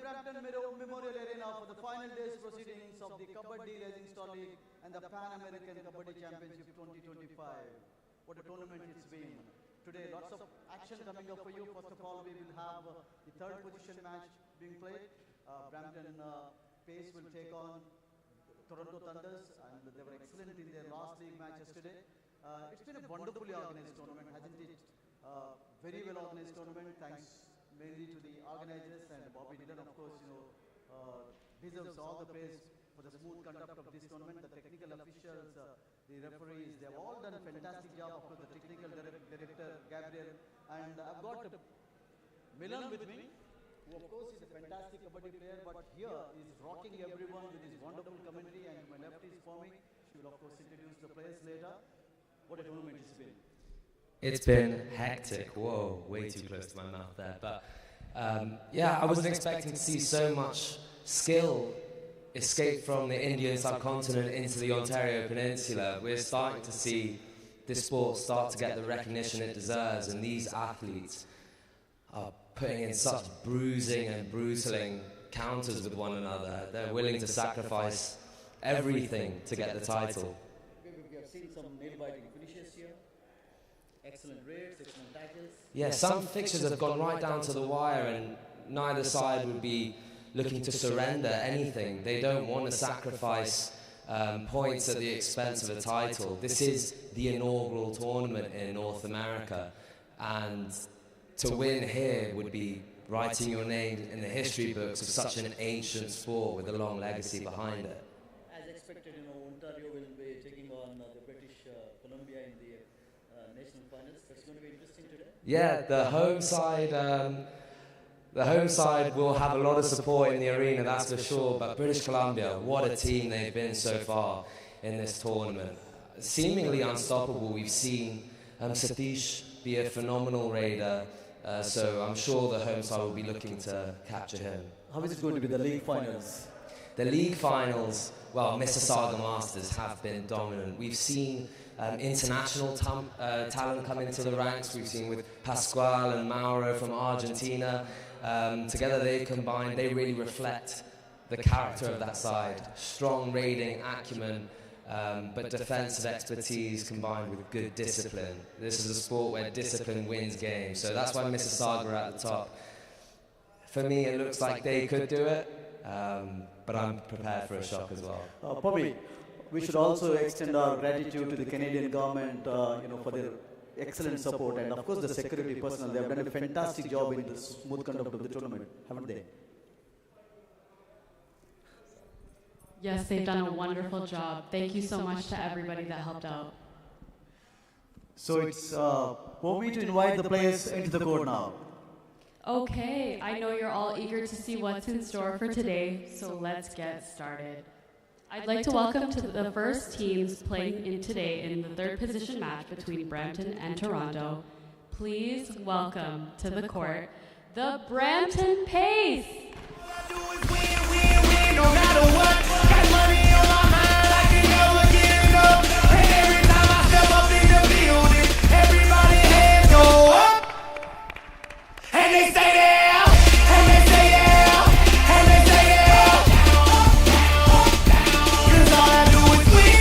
Brampton Memorial Arena for the final day's proceedings of the Kabaddi Rising Star League and the Pan American Kabaddi Championship 2025. What a tournament it's been. Today, lots of action coming up for you. First of all, we will have the third position match being played. Brampton Pace will take on Toronto Thunders, and they were excellent in their last league match yesterday. It's been a wonderfully organized tournament, hasn't it? Very well organized tournament, thanks mainly to the organizers, and Bobby Dillon, of course, deserves all the praise for the smooth conduct of this tournament. The technical officials, the referees, they have all done a fantastic job. Of course, the technical director, Gabriel, and I've got Milan with me, who of course is a fantastic kabaddi player, but here is rocking everyone with his wonderful commentary, and my left is Forming. She will of course introduce the players later. What a tournament it's been. It's been hectic. Whoa, way too close to my mouth there. But yeah, I wasn't expecting to see so much skill escape from the Indian subcontinent into the Ontario Peninsula. We're starting to see this sport start to get the recognition it deserves, and these athletes are putting in such bruising and brutaling counters with one another. They're willing to sacrifice everything to get the title. We have seen some nail-biting finishes here. Excellent rates, excellent tackles. Yeah, some fixtures have gone right down to the wire, and neither side would be looking to surrender anything. They don't want to sacrifice points at the expense of a title. This is the inaugural tournament in North America, and to win here would be writing your name in the history books of such an ancient sport with a long legacy behind it. As expected, Ontario will be taking on the British Columbia in the national finals. That's going to be interesting today. Yeah, the home side will have a lot of support in the arena, that's for sure. But British Columbia, what a team they've been so far in this tournament. Seemingly unstoppable. We've seen Satish be a phenomenal raider, so I'm sure the home side will be looking to capture him. How is it going to be the league finals? The league finals, well, Mississauga Masters have been dominant. We've seen international talent come into the ranks. We've seen with Pascual and Mauro from Argentina. Together they combine, they really reflect the character of that side. Strong raiding acumen, but defensive expertise combined with good discipline. This is a sport where discipline wins games, so that's why Mississauga are at the top. For me, it looks like they could do it, but I'm prepared for a shock as well. Bobby, we should also extend our gratitude to the Canadian government, for their excellent support, and of course the security personnel. They have done a fantastic job in the smooth conduct of the tournament, haven't they? Yes, they've done a wonderful job. Thank you so much to everybody that helped out. So it's for me to invite the players into the court now. Okay, I know you're all eager to see what's in store for today, so let's get started. I'd like to welcome to the first teams playing in today in the third position match between Brampton and Toronto. Please welcome to the court the Brampton Pace. No matter what, got money on my mind like it never getting up. And every time I step up in the building, everybody hands go up. And they stay there, and they stay there, and they stay there. Cause all I do is win.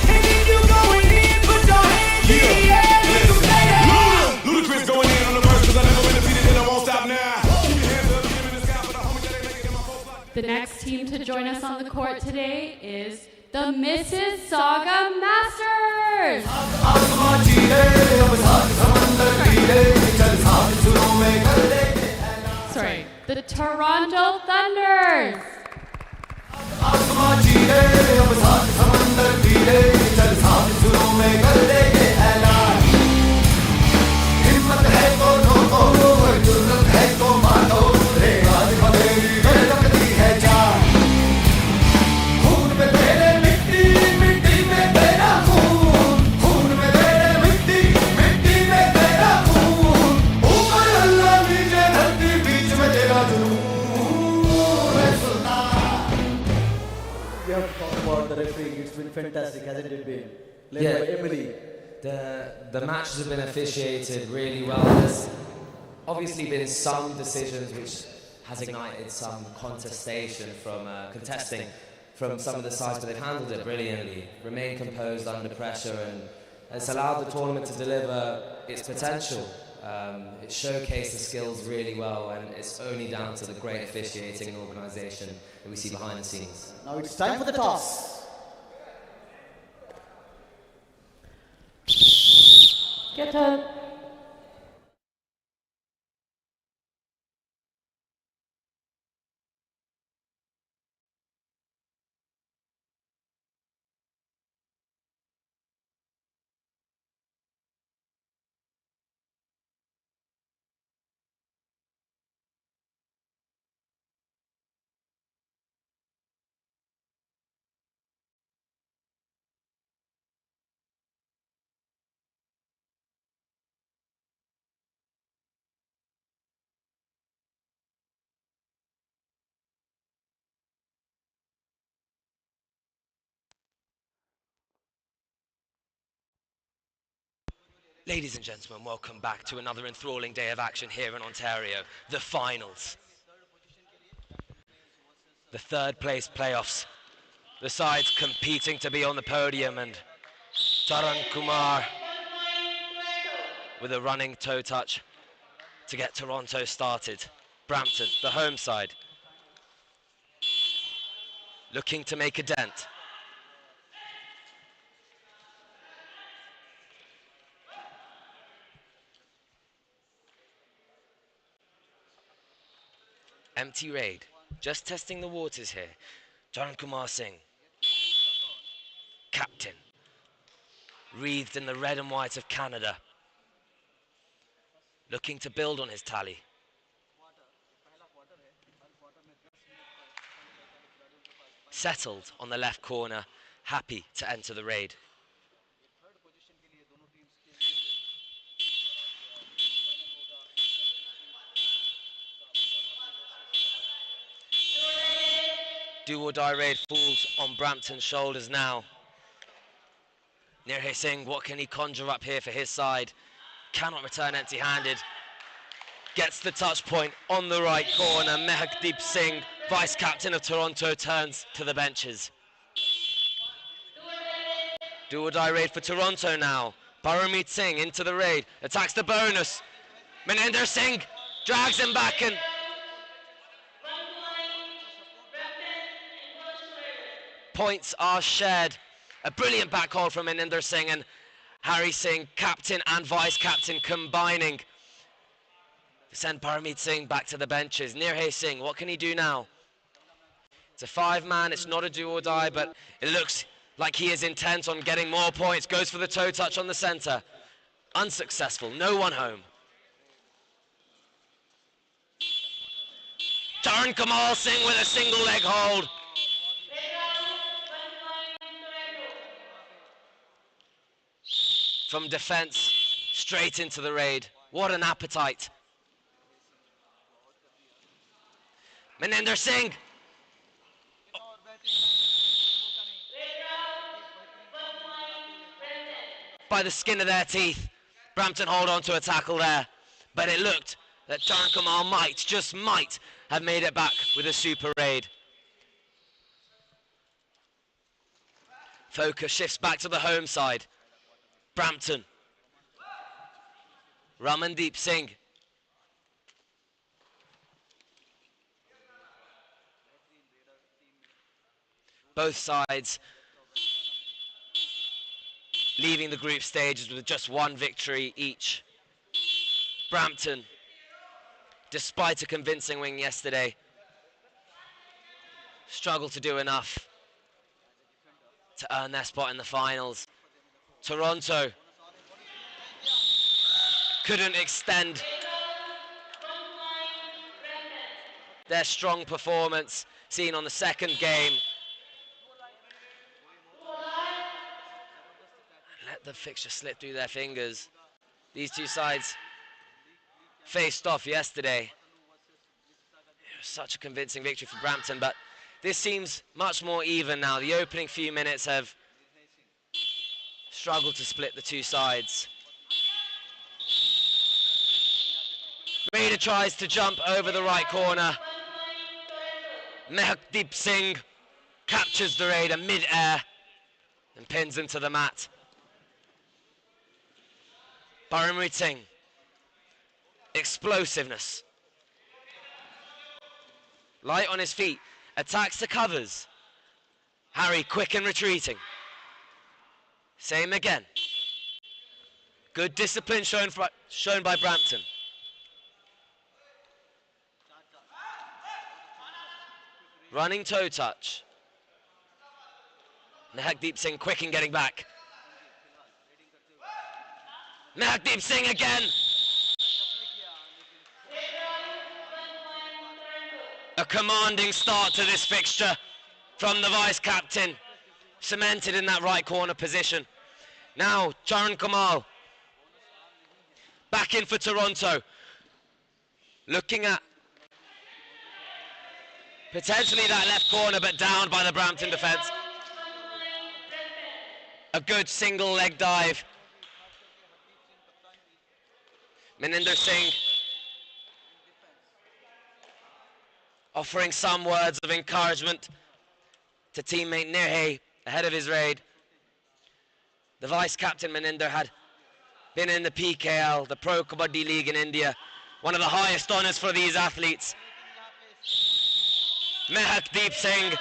And if you going in, put your hands in the air. You stay there. Ludacris going in on the verse, cause I never been defeated and I won't stop now. The next team to join us on the court today is the Mississauga Masters. Sorry, the Toronto Thunders. We have to talk about the refereeing. It's been fantastic, hasn't it been? Led by Emily. The matches have been officiated really well. There's obviously been some decisions which has ignited some contestation from contesting from some of the sides, but they've handled it brilliantly, remained composed under pressure, and it's allowed the tournament to deliver its potential. It showcased the skills really well, and it's only down to the great officiating and organisation that we see behind the scenes. Now it's time for the toss. Get up. Ladies and gentlemen, welcome back to another enthralling day of action here in Ontario, the finals. The third place playoffs. The sides competing to be on the podium, and Charan Kumar with a running toe touch to get Toronto started. Brampton, the home side, looking to make a dent. Empty raid, just testing the waters here. Charan Kumar Singh, captain, wreathed in the red and white of Canada, looking to build on his tally. Settled on the left corner, happy to enter the raid. Do or die raid falls on Brampton's shoulders now. Nirhay Singh, what can he conjure up here for his side? Cannot return empty-handed. Gets the touch point on the right corner. Mehakdeep Singh, vice-captain of Toronto, turns to the benches. Do or die raid for Toronto now. Parameet Singh into the raid, attacks the bonus. Maninder Singh drags him back, and points are shared. A brilliant back hold from Maninder Singh, and Harry Singh, captain and vice-captain, combining to send Parameet Singh back to the benches. Nirhay Singh, what can he do now? It's a 5-man, it's not a do or die, but it looks like he is intent on getting more points. Goes for the toe touch on the centre. Unsuccessful, no one home. Charan Kamal Singh with a single leg hold. From defence, straight into the raid. What an appetite. Maninder Singh. By the skin of their teeth. Brampton hold on to a tackle there. But it looked that Charan Kamal might, just might, have made it back with a super raid. Focus shifts back to the home side. Brampton. Ramandeep Singh. Both sides leaving the group stages with just one victory each. Brampton, despite a convincing win yesterday, struggled to do enough to earn their spot in the finals. Toronto couldn't extend their strong performance seen on the second game. Let the fixture slip through their fingers. These two sides faced off yesterday. It was such a convincing victory for Brampton, but this seems much more even now. The opening few minutes have struggled to split the two sides. Raider tries to jump over the right corner. Mehakdeep Singh captures the raider mid-air and pins him to the mat. Paramrit Singh, explosiveness. Light on his feet, attacks the covers. Harry quick and retreating. Same again. Good discipline shown by Brampton. Running toe touch. Mehakdeep Singh quick in getting back. Mehakdeep Singh again. A commanding start to this fixture from the vice-captain, cemented in that right corner position. Now, Charan Kamal, back in for Toronto, looking at potentially that left corner, but down by the Brampton defence. A good single leg dive. Maninder Singh offering some words of encouragement to teammate Nirhay ahead of his raid. The vice-captain Maninder had been in the PKL, the Pro Kabaddi League in India, one of the highest honours for these athletes. Mehakdeep Singh,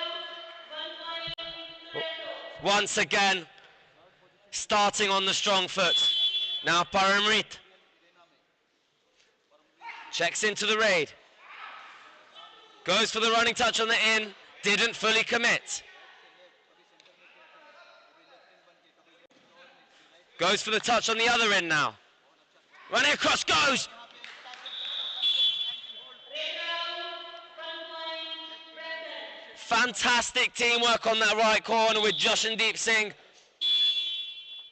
once again, starting on the strong foot. Now Paramrit checks into the raid. Goes for the running touch on the in, didn't fully commit. Goes for the touch on the other end now. Running across goes. Fantastic teamwork on that right corner with Jashandeep Singh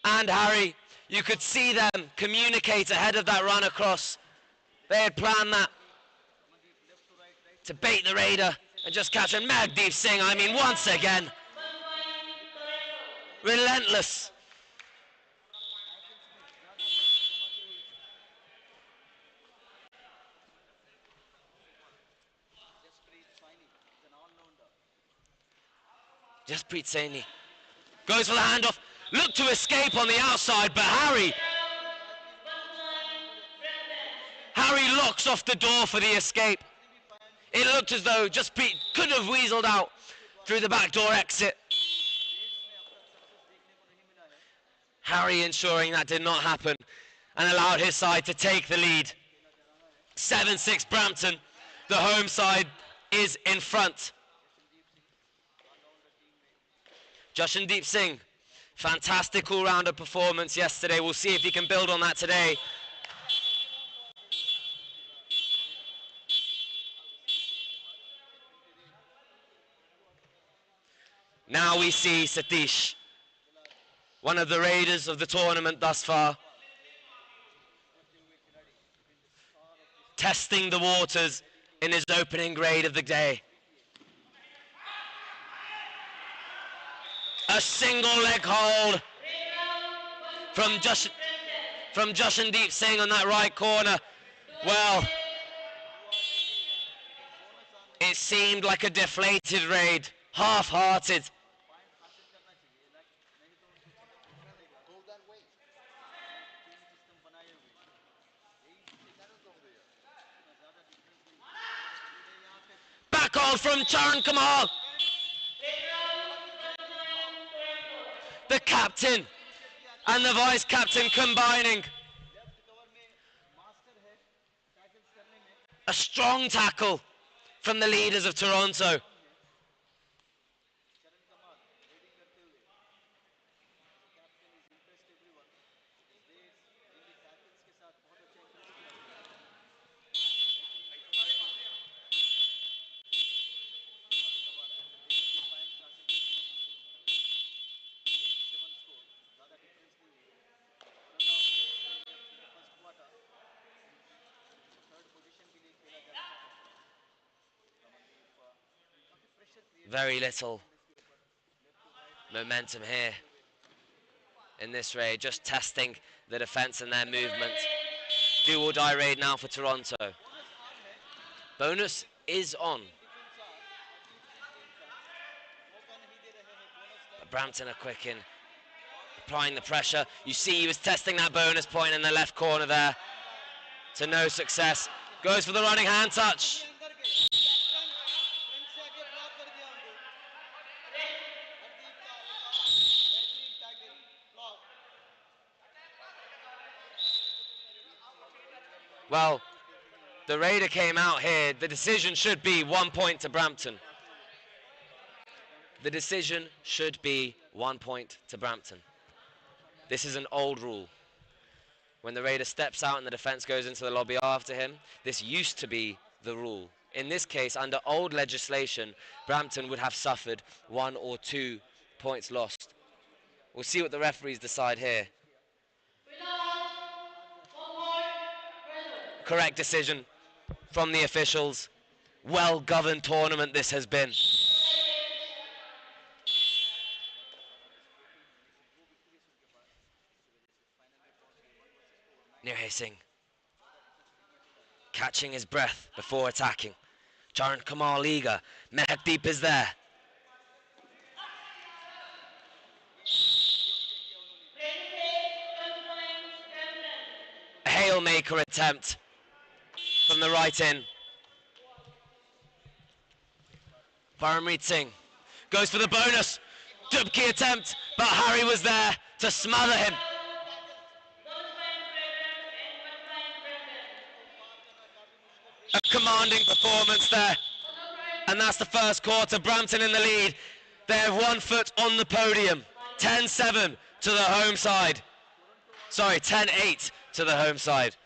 and Harry. You could see them communicate ahead of that run across. They had planned that to bait the raider and just catch him. Mehakdeep Singh, I mean, once again, relentless. Jasprit Saini goes for the handoff, looked to escape on the outside, but Harry locks off the door for the escape. It looked as though Jasprit could have weaseled out through the back door exit. Harry ensuring that did not happen and allowed his side to take the lead. 7-6 Brampton, the home side is in front. Jashandeep Singh, fantastic all-rounder performance yesterday. We'll see if he can build on that today. Now we see Satish, one of the raiders of the tournament thus far, testing the waters in his opening raid of the day. A single leg hold from Jashandeep Singh on that right corner. Well, it seemed like a deflated raid, half-hearted. Back hold from Charan Kamal. The captain and the vice-captain combining. A strong tackle from the leaders of Toronto. Very little momentum here in this raid, just testing the defence and their movement. Do or die raid now for Toronto. Bonus is on. Brampton are quick in applying the pressure. You see he was testing that bonus point in the left corner there to no success. Goes for the running hand touch. Well, the Raider came out here. The decision should be 1 point to Brampton. The decision should be 1 point to Brampton. This is an old rule. When the Raider steps out and the defence goes into the lobby after him, this used to be the rule. In this case, under old legislation, Brampton would have suffered 1 or 2 points lost. We'll see what the referees decide here. Correct decision from the officials. Well-governed tournament this has been. Nirhay Singh catching his breath before attacking. Charan Kamal eager. Mehakdeep is there. A Hailmaker attempt from the right in. Paramreet Singh goes for the bonus. Dubki attempt, but Harry was there to smother him. A commanding performance there. And that's the first quarter. Brampton in the lead. They have 1 foot on the podium. 10-7 to the home side. Sorry, 10-8 to the home side.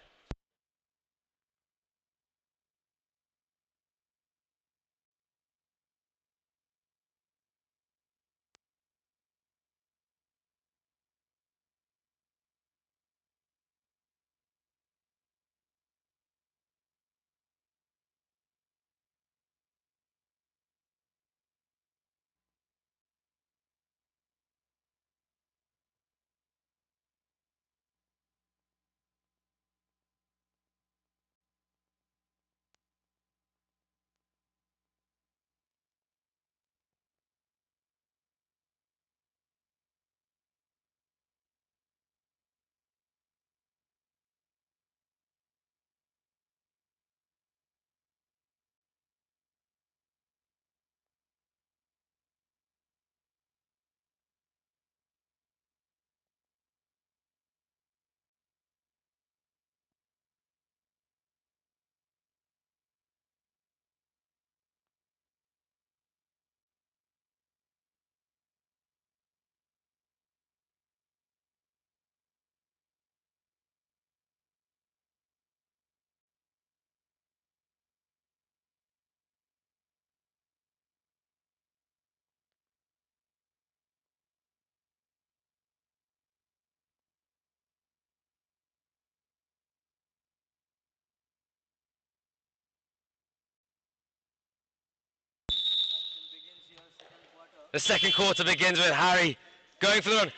The second quarter begins with Harry going for the run.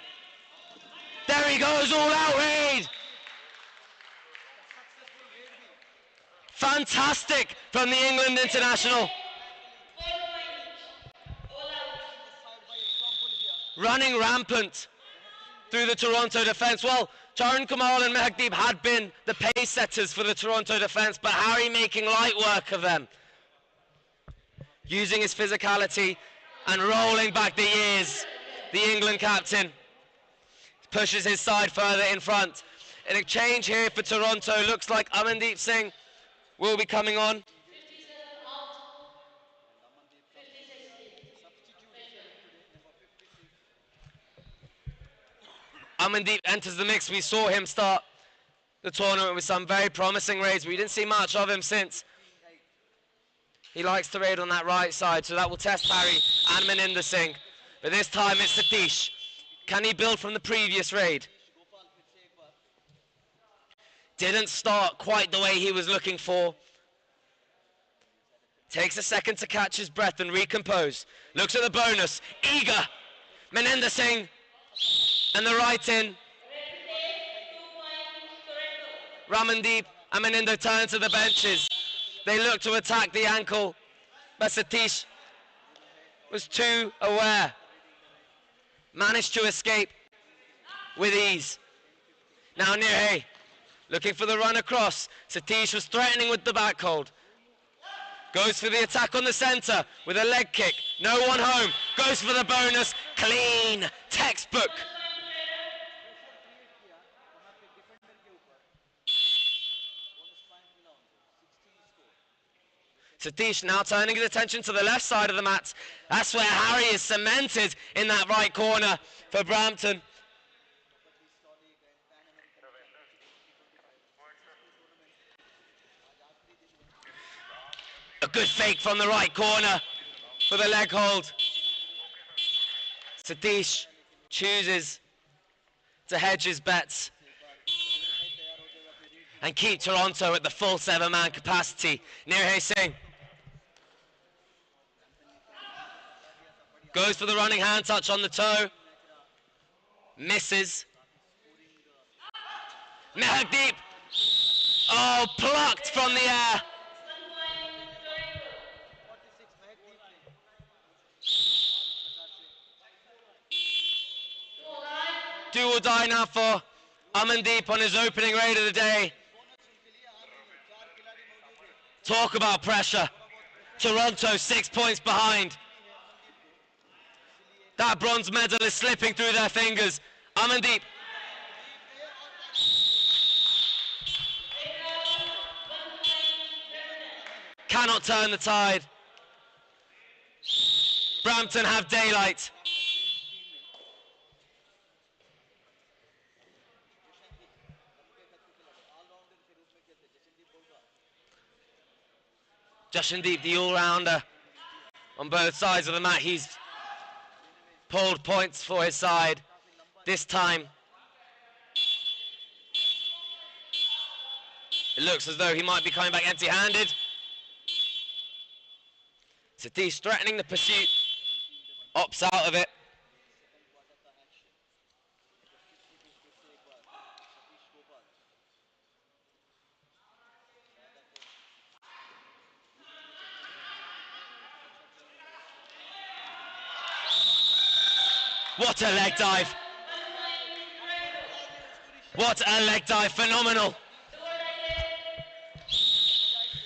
There he goes, all out raid. Fantastic from the England international. Running rampant through the Toronto defence. Well, Charan Kamal and Mehakdeep had been the pace setters for the Toronto defence, but Harry making light work of them. Using his physicality and rolling back the years, the England captain pushes his side further in front. In a change here for Toronto, looks like Amandeep Singh will be coming on. Amandeep enters the mix. We saw him start the tournament with some very promising raids. We didn't see much of him since. He likes to raid on that right side, so that will test Harry and Maninder Singh. But this time it's Satish. Can he build from the previous raid? Didn't start quite the way he was looking for. Takes a second to catch his breath and recompose. Looks at the bonus. Eager. Maninder Singh. And the right in. Ramandeep and Maninder turn to the benches. They look to attack the ankle, but Satish was too aware. managed to escape with ease. Now Nirhe looking for the run across. Satish was threatening with the back hold. Goes for the attack on the center with a leg kick. No one home. Goes for the bonus. Clean. Textbook. Satish now turning his attention to the left side of the mat. That's where Harry is cemented in that right corner for Brampton. A good fake from the right corner for the leg hold. Satish chooses to hedge his bets and keep Toronto at the full 7-man capacity. Nirhe Singh goes for the running hand touch on the toe. Misses. Mehakdeep. Oh, plucked from the air. Do or die now for Amandeep on his opening raid of the day. Talk about pressure. Toronto 6 points behind. That bronze medal is slipping through their fingers. Amandeep. Cannot turn the tide. Brampton have daylight. Jashandeep, the all-rounder on both sides of the mat. He's pulled points for his side this time. It looks as though he might be coming back empty-handed. Satish threatening the pursuit, opts out of it. What a leg dive. What a leg dive, phenomenal.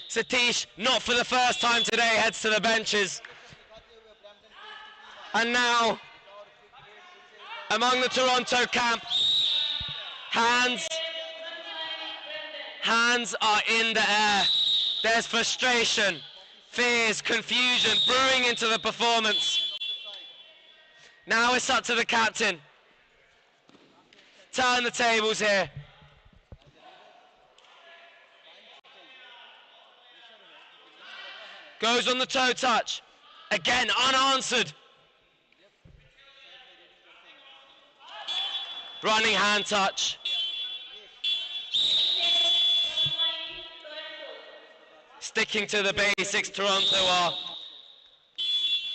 Satish, not for the first time today, heads to the benches. And now, among the Toronto camp, hands are in the air. There's frustration, fears, confusion brewing into the performance. Now it's up to the captain. Turn the tables here. Goes on the toe touch. Again, unanswered. Running hand touch. Sticking to the basics, Toronto are.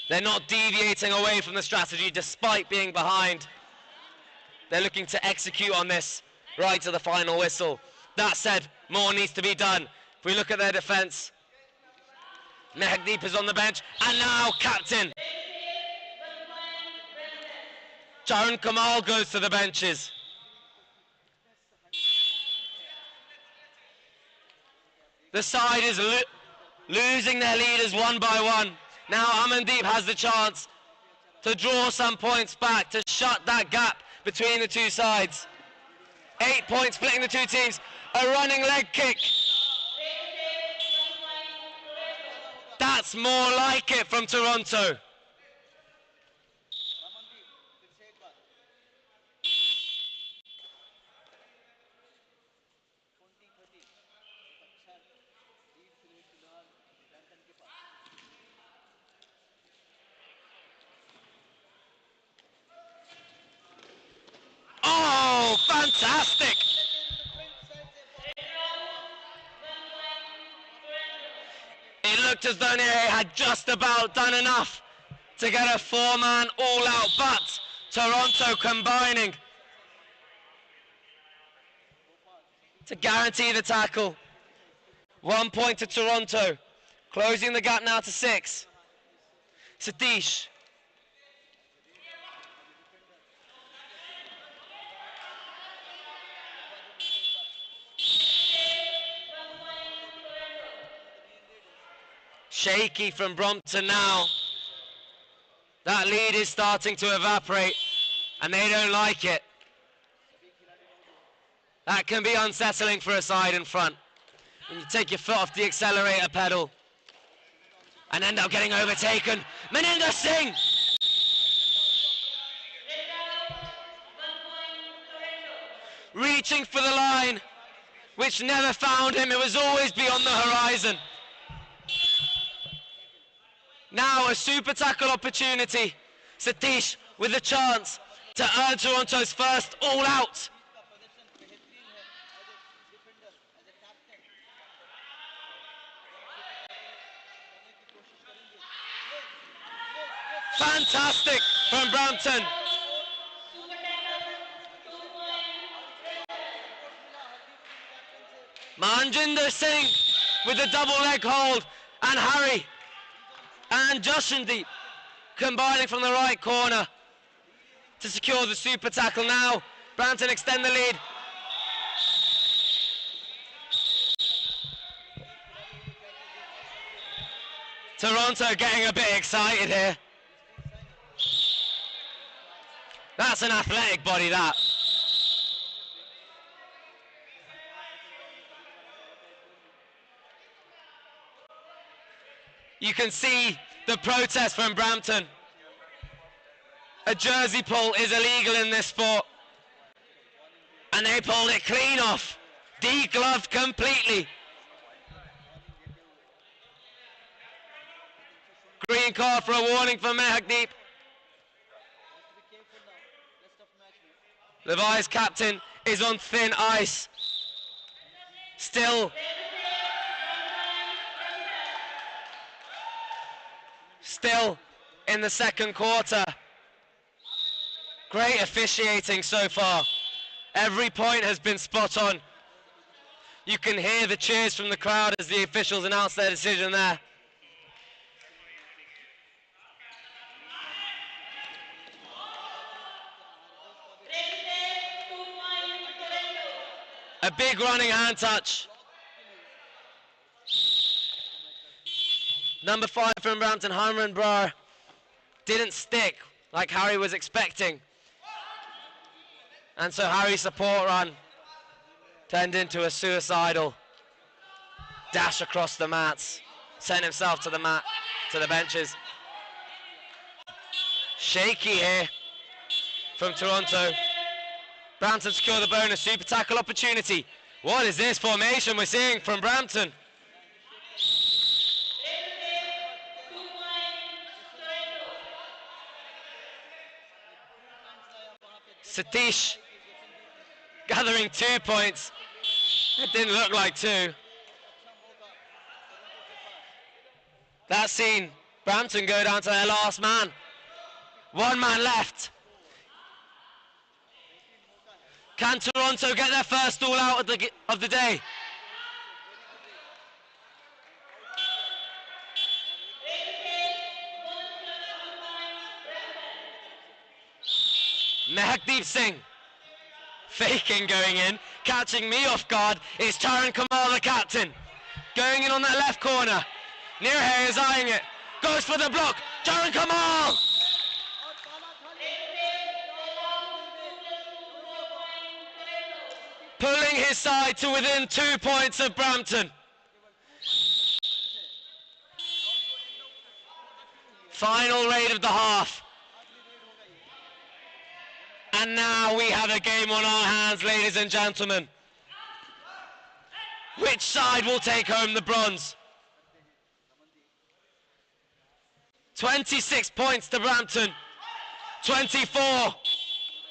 They're not deviating away from the strategy despite being behind. They're looking to execute on this right to the final whistle. That said, more needs to be done. If we look at their defense, Mehakdeep is on the bench, and now captain. Charun Kamal goes to the benches. The side is losing their leaders one by one. Now Amandeep has the chance to draw some points back, to shut that gap between the two sides. 8 points splitting the two teams. A running leg kick. That's more like it from Toronto. Oh, fantastic! It looked as though Nirhe had just about done enough to get a 4-man all-out, but Toronto combining to guarantee the tackle. 1 point to Toronto, closing the gap now to 6. Satish. Shaky from Brampton now. That lead is starting to evaporate, and they don't like it. That can be unsettling for a side in front. When you take your foot off the accelerator pedal and end up getting overtaken. Maninder Singh! Reaching for the line, which never found him. It was always beyond the horizon. Now a super tackle opportunity. Satish with a chance to earn Toronto's first all out. Fantastic from Brampton. Manjinder Singh with the double leg hold, and Harry and Jashandeep combining from the right corner to secure the super tackle. Now Brampton extend the lead. Toronto getting a bit excited here. That's an athletic body, that. You can see the protest from Brampton. A jersey pull is illegal in this sport. And they pulled it clean off. Degloved completely. Green card for a warning for Mehakdeep. The vice captain is on thin ice. Still in the second quarter. Great officiating so far. Every point has been spot on. You can hear the cheers from the crowd as the officials announce their decision there. A big running hand touch. Number 5 from Brampton, Harman Brar, didn't stick like Harry was expecting. And so Harry's support run turned into a suicidal dash across the mats, sent himself to the mat, to the benches. Shaky here from Toronto. Brampton secure the bonus super tackle opportunity. What is this formation we're seeing from Brampton? Satish gathering 2 points. It didn't look like 2. That's seen Brampton go down to their last man. 1 man left. Can Toronto get their first all out of the day? Mehakdeep Singh faking going in, catching me off guard is Charan Kamal, the captain. Going in on that left corner. Nirhay is eyeing it. Goes for the block. Charan Kamal! Pulling his side to within 2 points of Brampton. Final raid of the half. And now we have a game on our hands, ladies and gentlemen. Which side will take home the bronze? 26 points to Brampton, 24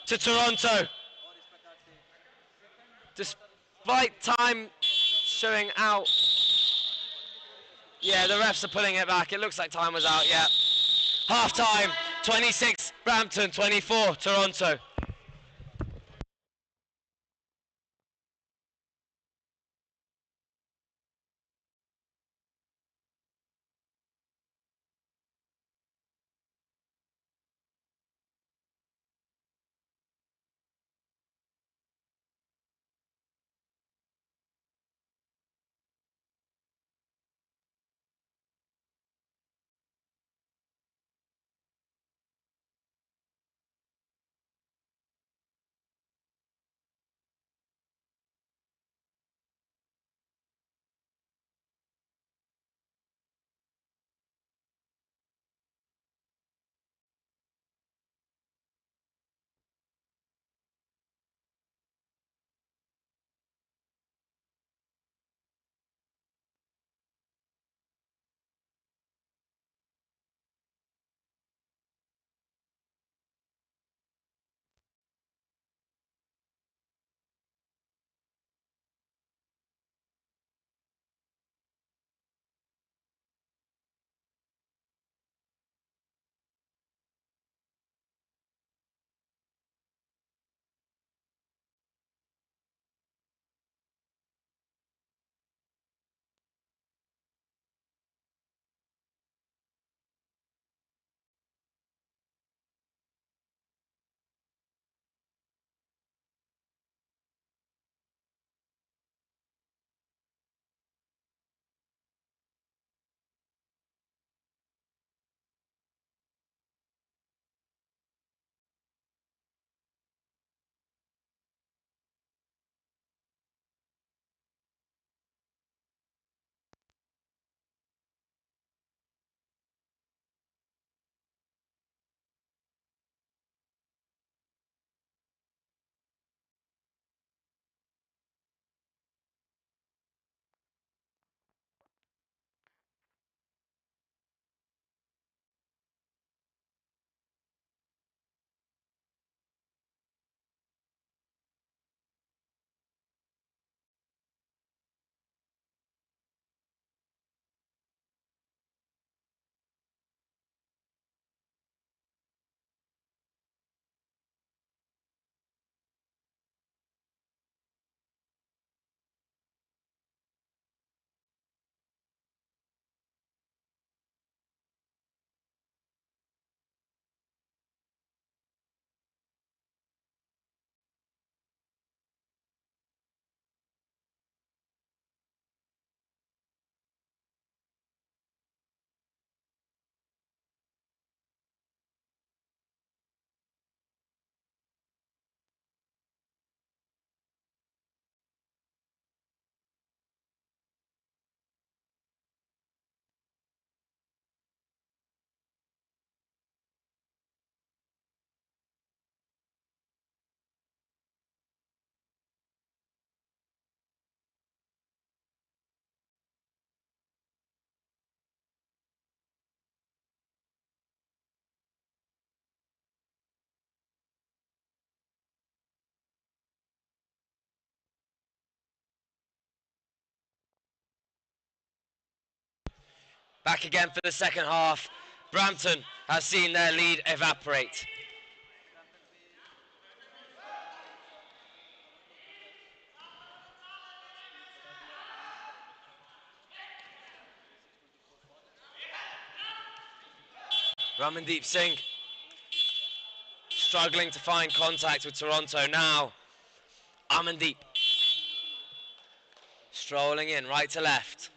to Toronto. Despite time showing out. Yeah, the refs are pulling it back. It looks like time was out, yeah. Half time, 26 Brampton, 24 Toronto. Back again for the second half. Brampton has seen their lead evaporate. Ramandeep Singh struggling to find contact with Toronto now. Amandeep strolling in right to left.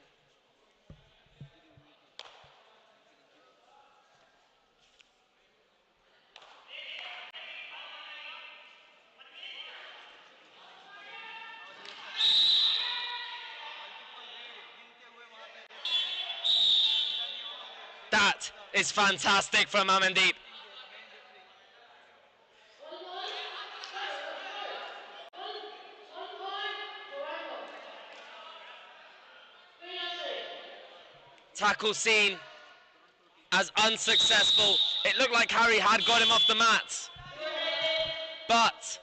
That is fantastic from Amandeep. Tackle seen as unsuccessful. It looked like Harry had got him off the mats. But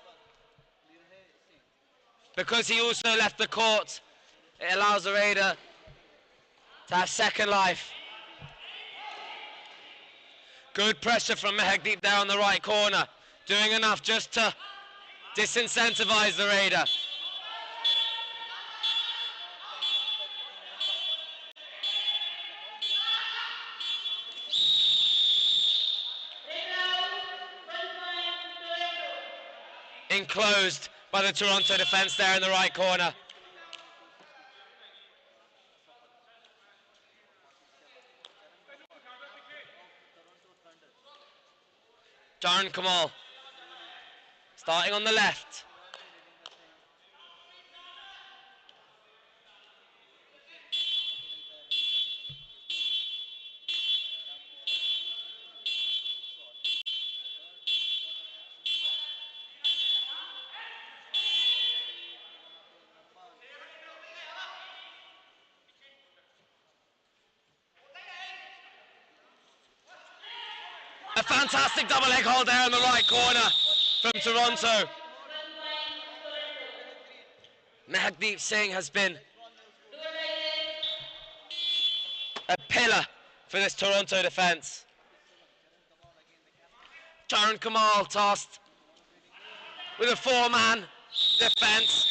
because he also left the court, it allows the Raider to have second life. Good pressure from Mehakdeep there on the right corner. Doing enough just to disincentivize the Raider. Enclosed by the Toronto defense there in the right corner. Jaran Kamal starting on the left. A fantastic double leg hold there in the right corner from Toronto. Mehakdeep Singh has been a pillar for this Toronto defense. Jaran Kamal tasked with a four-man defense.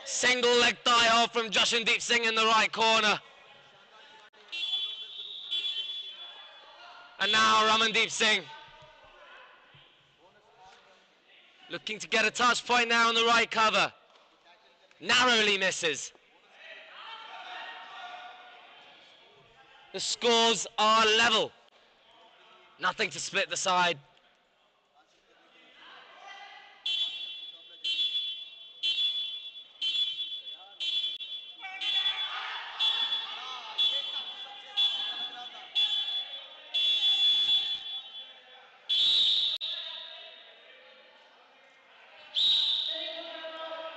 Single leg thigh hold from Jashandeep Singh in the right corner. And now Ramandeep Singh looking to get a touch point there on the right cover. Narrowly misses. The scores are level. Nothing to split the side.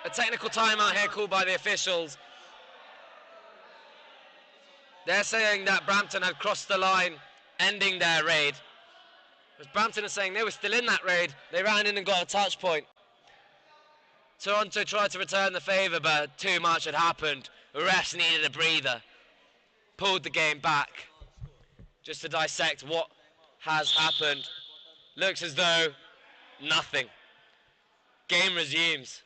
A technical timeout here called by the officials. They're saying that Brampton had crossed the line, ending their raid. But Brampton are saying they were still in that raid. They ran in and got a touch point. Toronto tried to return the favour, but too much had happened. The refs needed a breather. Pulled the game back. Just to dissect what has happened. Looks as though nothing. Game resumes.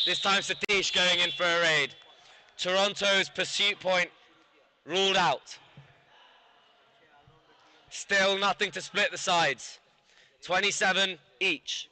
This time Satish going in for a raid. Toronto's pursuit point ruled out. Still nothing to split the sides. 27 each.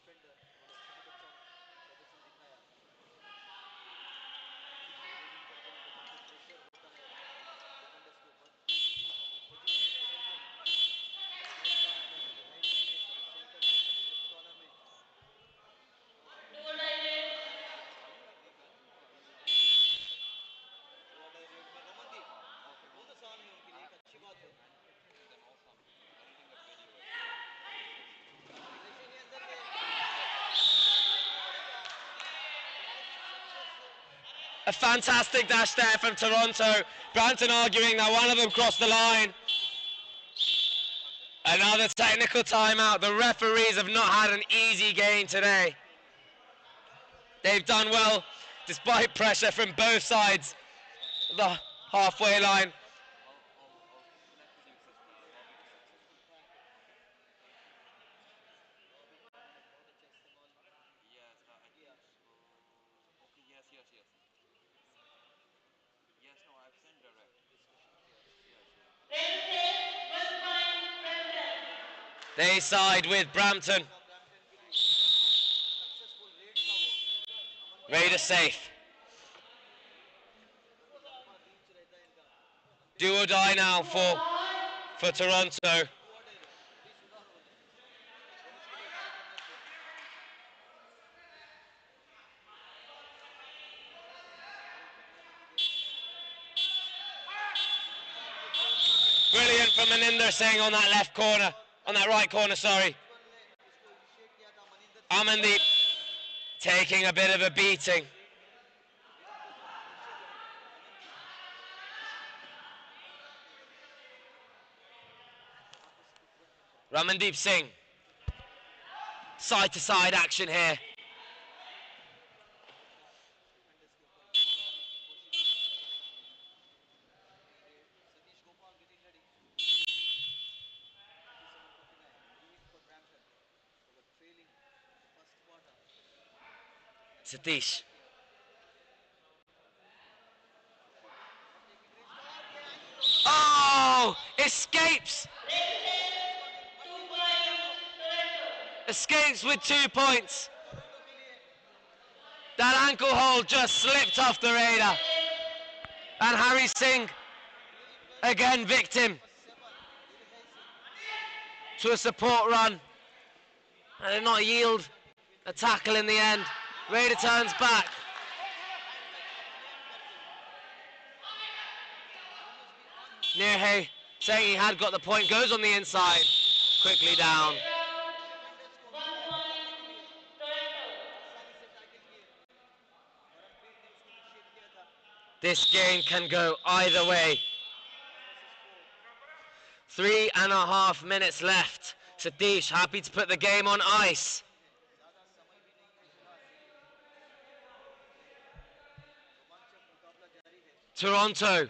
A fantastic dash there from Toronto. Brampton arguing that one of them crossed the line. Another technical timeout. The referees have not had an easy game today. They've done well despite pressure from both sides the halfway line. They side with Brampton. Raider safe. Do or die now for Toronto. Brilliant from Maninder Singh on that left corner, on that right corner, sorry. Amandeep taking a bit of a beating. Ramandeep Singh. Side to side action here. Satish. Oh! Escapes! Escapes with 2 points. That ankle hold just slipped off the Raider. And Harry Singh, again victim to a support run. And did not yield a tackle in the end. Raider turns back. Nirhay saying he had got the point, goes on the inside, quickly down. This game can go either way. 3.5 minutes left. Satish happy to put the game on ice. Toronto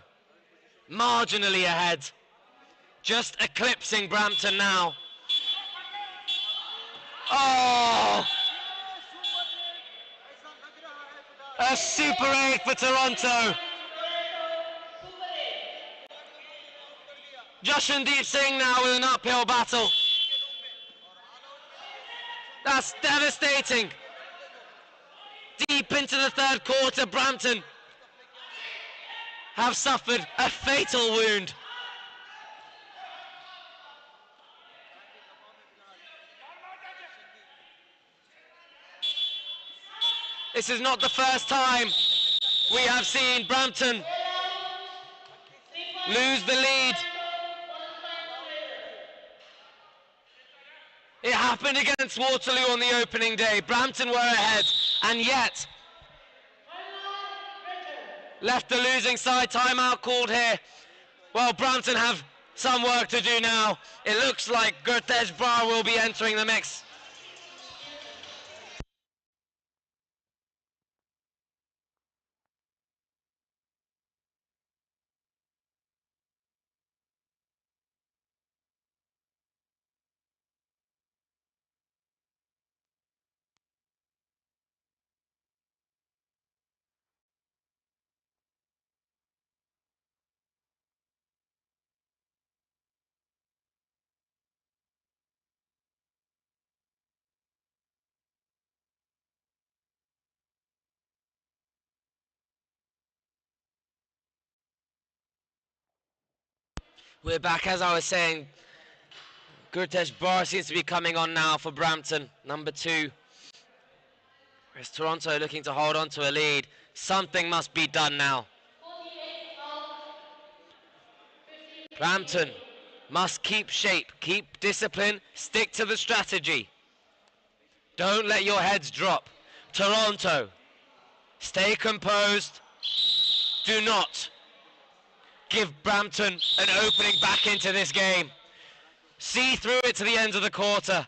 marginally ahead, just eclipsing Brampton now. Oh! A Super 8 for Toronto. Jashandeep Singh now with an uphill battle. That's devastating. Deep into the third quarter, Brampton have suffered a fatal wound. This is not the first time we have seen Brampton lose the lead. It happened against Waterloo on the opening day. Brampton were ahead, and yet left the losing side. Timeout called here. Well, Brampton have some work to do now. It looks like Gurtej Bar will be entering the mix. We're back, as I was saying. Gurtej Bar seems to be coming on now for Brampton, number 2. Whereas Toronto looking to hold on to a lead. Something must be done now. Brampton must keep shape, keep discipline, stick to the strategy. Don't let your heads drop. Toronto, stay composed. Do not give Brampton an opening back into this game. See through it to the end of the quarter.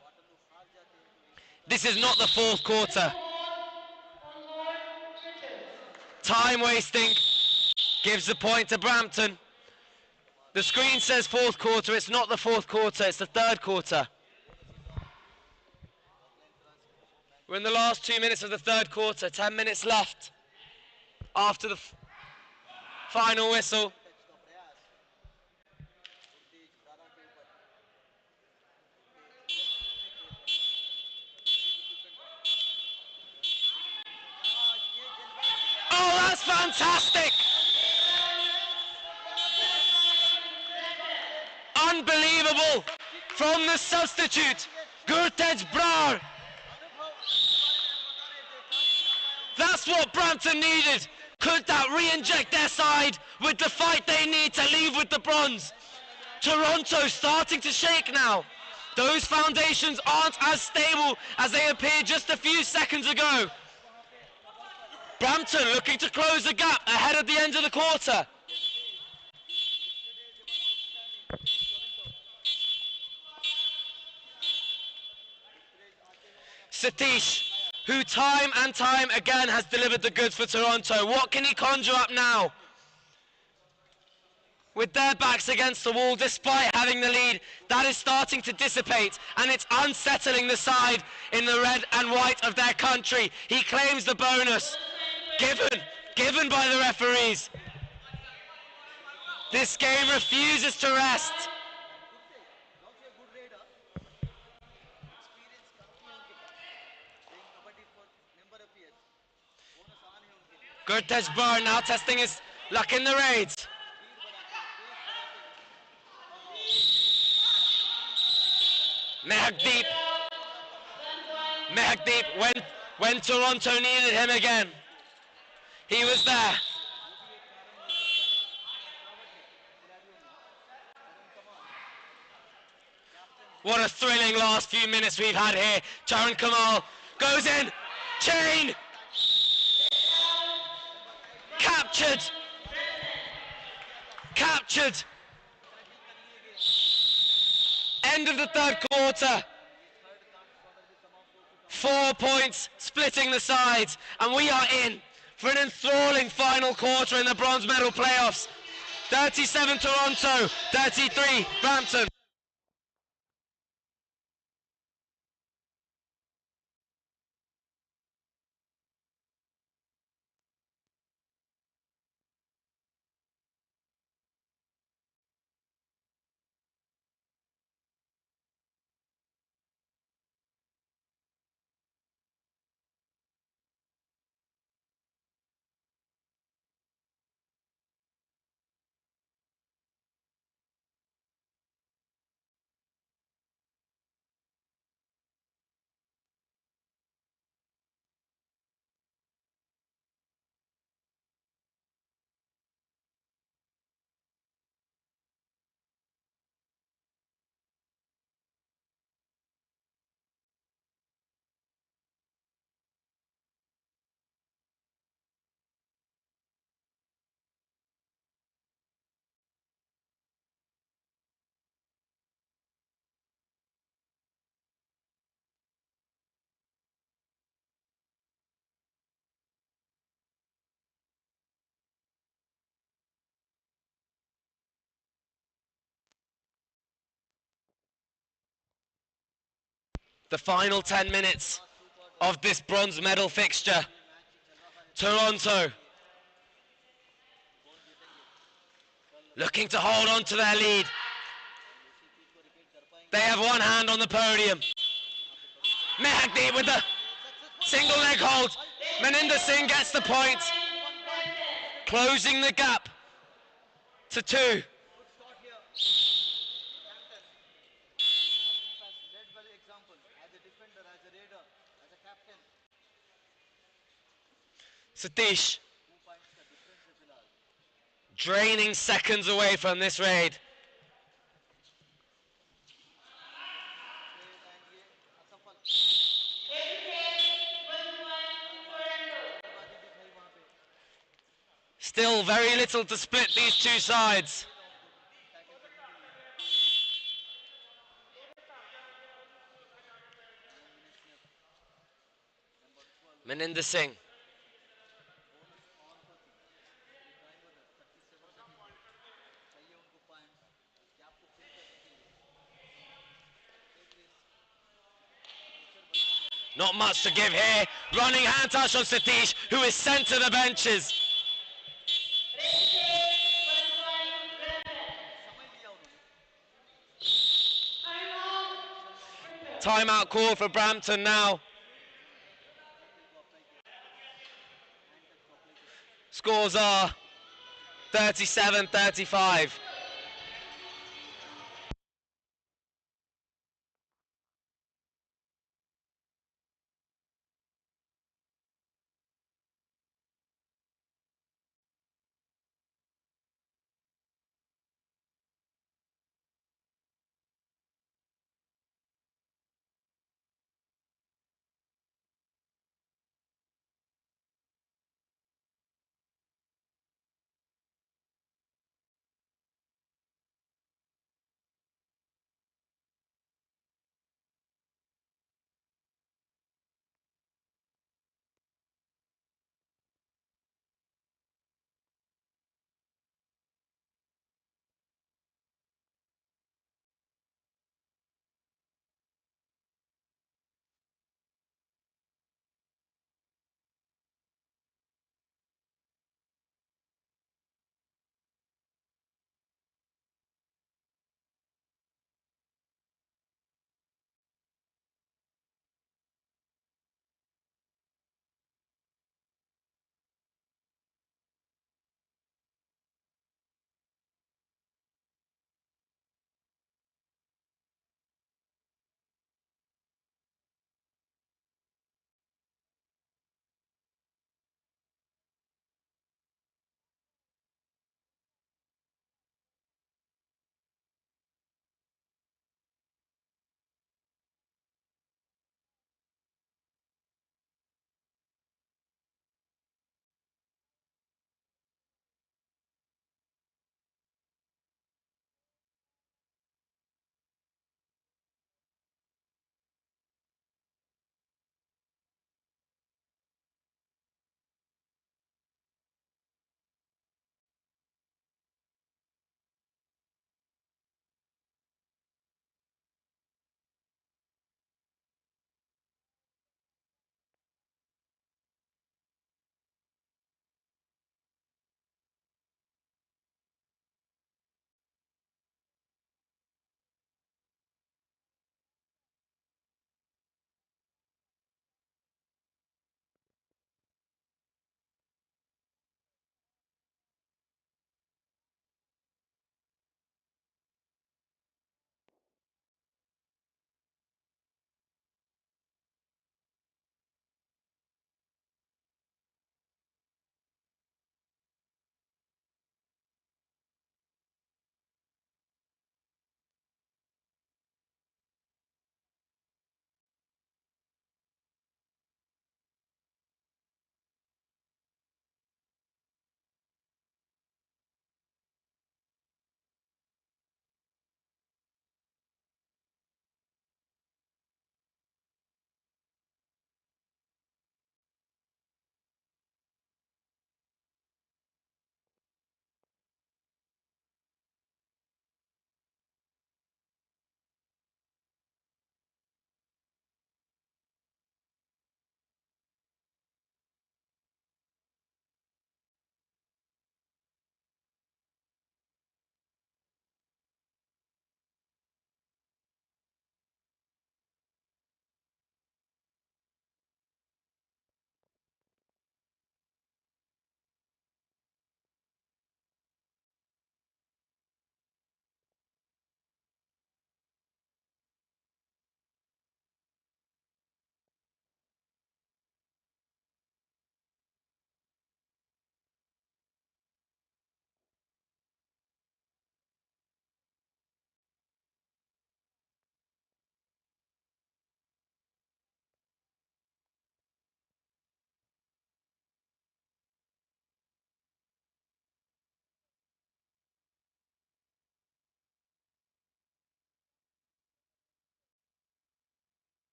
This is not the fourth quarter. Time wasting Gives the point to Brampton. The screen says fourth quarter. It's not the fourth quarter, it's the third quarter. We're in the last 2 minutes of the third quarter. 10 minutes left after the final whistle. Oh, that's fantastic! Unbelievable from the substitute, Gurtej Brar. That's what Brampton needed. Could that re-inject their side with the fight they need to leave with the bronze? Toronto starting to shake now. Those foundations aren't as stable as they appeared just a few seconds ago. Brampton looking to close the gap ahead of the end of the quarter. Satish, who time and time again has delivered the goods for Toronto. What can he conjure up now? With their backs against the wall, despite having the lead, that is starting to dissipate, and it's unsettling the side in the red and white of their country. He claims the bonus, given by the referees. This game refuses to rest. Gurtej Brar now testing his luck in the raids. Mehakdeep, when Toronto needed him again, he was there. What a thrilling last few minutes we've had here. Charan Kamal goes in, chain, captured. End of the third quarter. 4 points splitting the sides, and we are in for an enthralling final quarter in the bronze medal playoffs. 37 Toronto, 33 Brampton. The final 10 minutes of this bronze medal fixture. Toronto looking to hold on to their lead. They have one hand on the podium. Mehakdeep with the single leg hold. Maninder Singh gets the point, closing the gap to 2. Satish draining seconds away from this raid. Still very little to split these two sides. Maninder Singh Not much to give here. Running hand touch on Satish, who is sent to the benches. Timeout call for Brampton now. Scores are 37-35.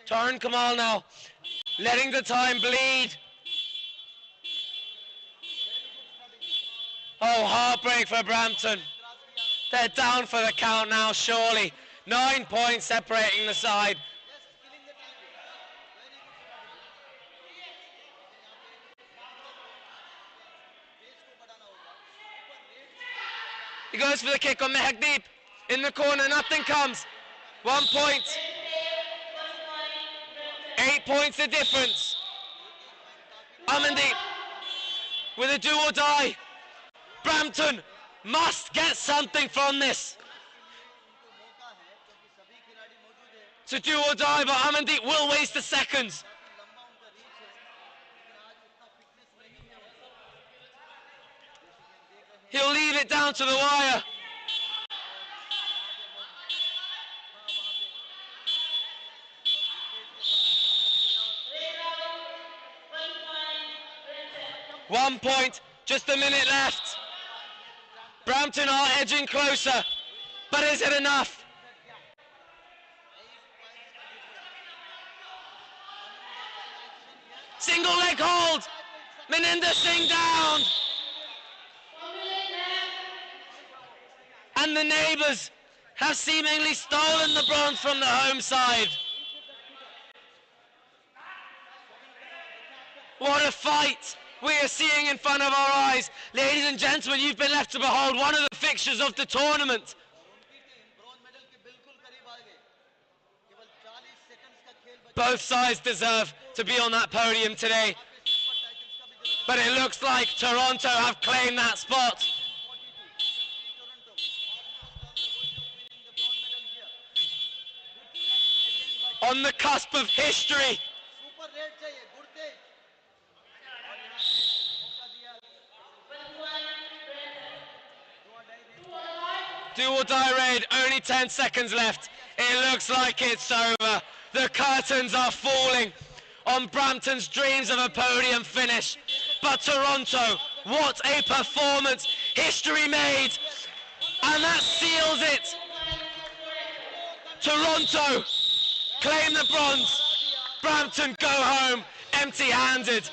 Turn Kamal now, letting the time bleed. Oh, heartbreak for Brampton. They're down for the count now, surely. 9 points separating the side. He goes for the kick on Mehakdeep. In the corner, nothing comes. 1 point. 8 points the difference. Amandeep with a do or die. Brampton must get something from this. To do or die, but Amandeep will waste the seconds. He'll leave it down to the wire. One point, just a minute left. Brampton are edging closer, but is it enough? Single leg hold. Meninder Singh down. And the neighbours have seemingly stolen the bronze from the home side. What a fight we are seeing in front of our eyes. Ladies and gentlemen, you've been left to behold one of the fixtures of the tournament. Both sides deserve to be on that podium today. But it looks like Toronto have claimed that spot. On the cusp of history. Do or die raid, only 10 seconds left. It looks like it's over. The curtains are falling on Brampton's dreams of a podium finish. But Toronto, what a performance. History made. And that seals it. Toronto claim the bronze. Brampton go home empty-handed.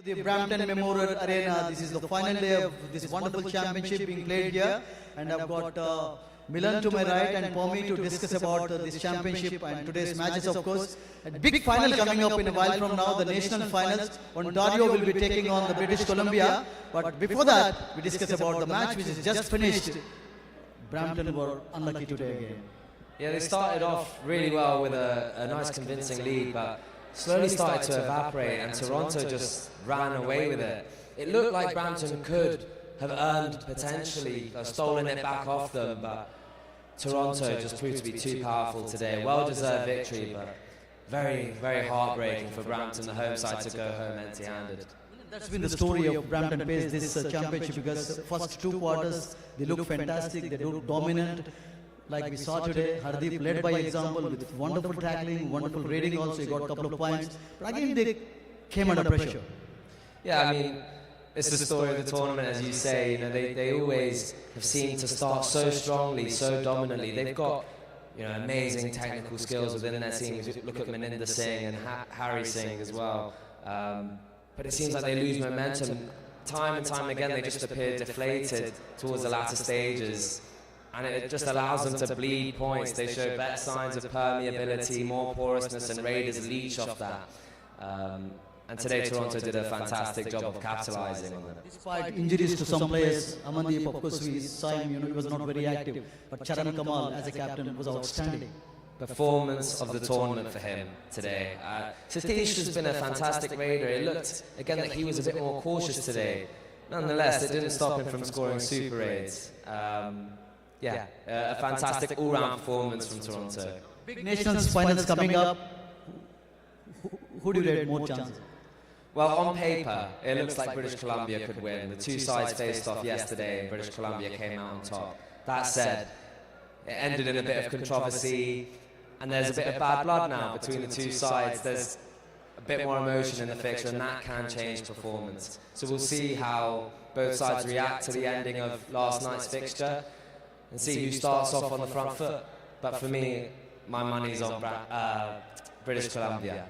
The Brampton Memorial Arena. This is the final day of this wonderful championship being played here, and I've got Milan to my right and Pomi to discuss about this championship and today's matches, of course. A big final coming up in a while from now, the national finals. Ontario will be taking on the British Columbia, but before that, we discuss about the match which is just finished. Brampton were unlucky today again. Yeah, they started off really well with a nice convincing lead, but slowly started to evaporate, and Toronto just ran away with it. It looked like Brampton could have earned potentially, stolen it back off them, but Toronto just proved to be too powerful today. Well-deserved victory, but very, very heartbreaking for Brampton, the home side, to go home empty-handed. That's been the story of Brampton Pace this championship, because the first 2 quarters they look fantastic, they look dominant. Like we saw today, Hardeep led by example with wonderful tackling, wonderful raiding also, he got a couple of points. But again, they came under pressure. Yeah, I mean, it's the story of the tournament, as you say. You know, they always have seemed to start so strongly, so dominantly. They've got, you know, amazing technical skills within their team. Look at Maninder Singh and Harry Singh as well. But it seems like they lose momentum. Time and time again, they just appear deflated towards the latter stages. And it just allows them to bleed points. They show better signs of permeability, more porousness, and Raiders leech off that. And today Toronto did a fantastic job of capitalising on that. Despite injuries to some players, Amandeep, of course, we saw him, you know, he was not very active. But Charan Kamal, as a captain, was outstanding. Performance of the tournament for him today. Satish has been a fantastic Raider. It looked, again, that he was a bit more cautious today. Nonetheless, it didn't stop him from scoring super raids. Yeah, a fantastic all-round performance from Toronto. Big nationals finals coming up. Who do you rate more chances? Well, on paper, it looks like British Columbia could win. The 2 sides faced off yesterday, and British Columbia came out on top. That said, it ended in a bit of controversy, and there's a bit of bad blood now between the 2 sides. There's a bit more emotion in the fixture, and that can change performance. So we'll see how both sides react to the ending of last night's fixture, and see who starts off on the front foot. But for me, my money's on British Columbia.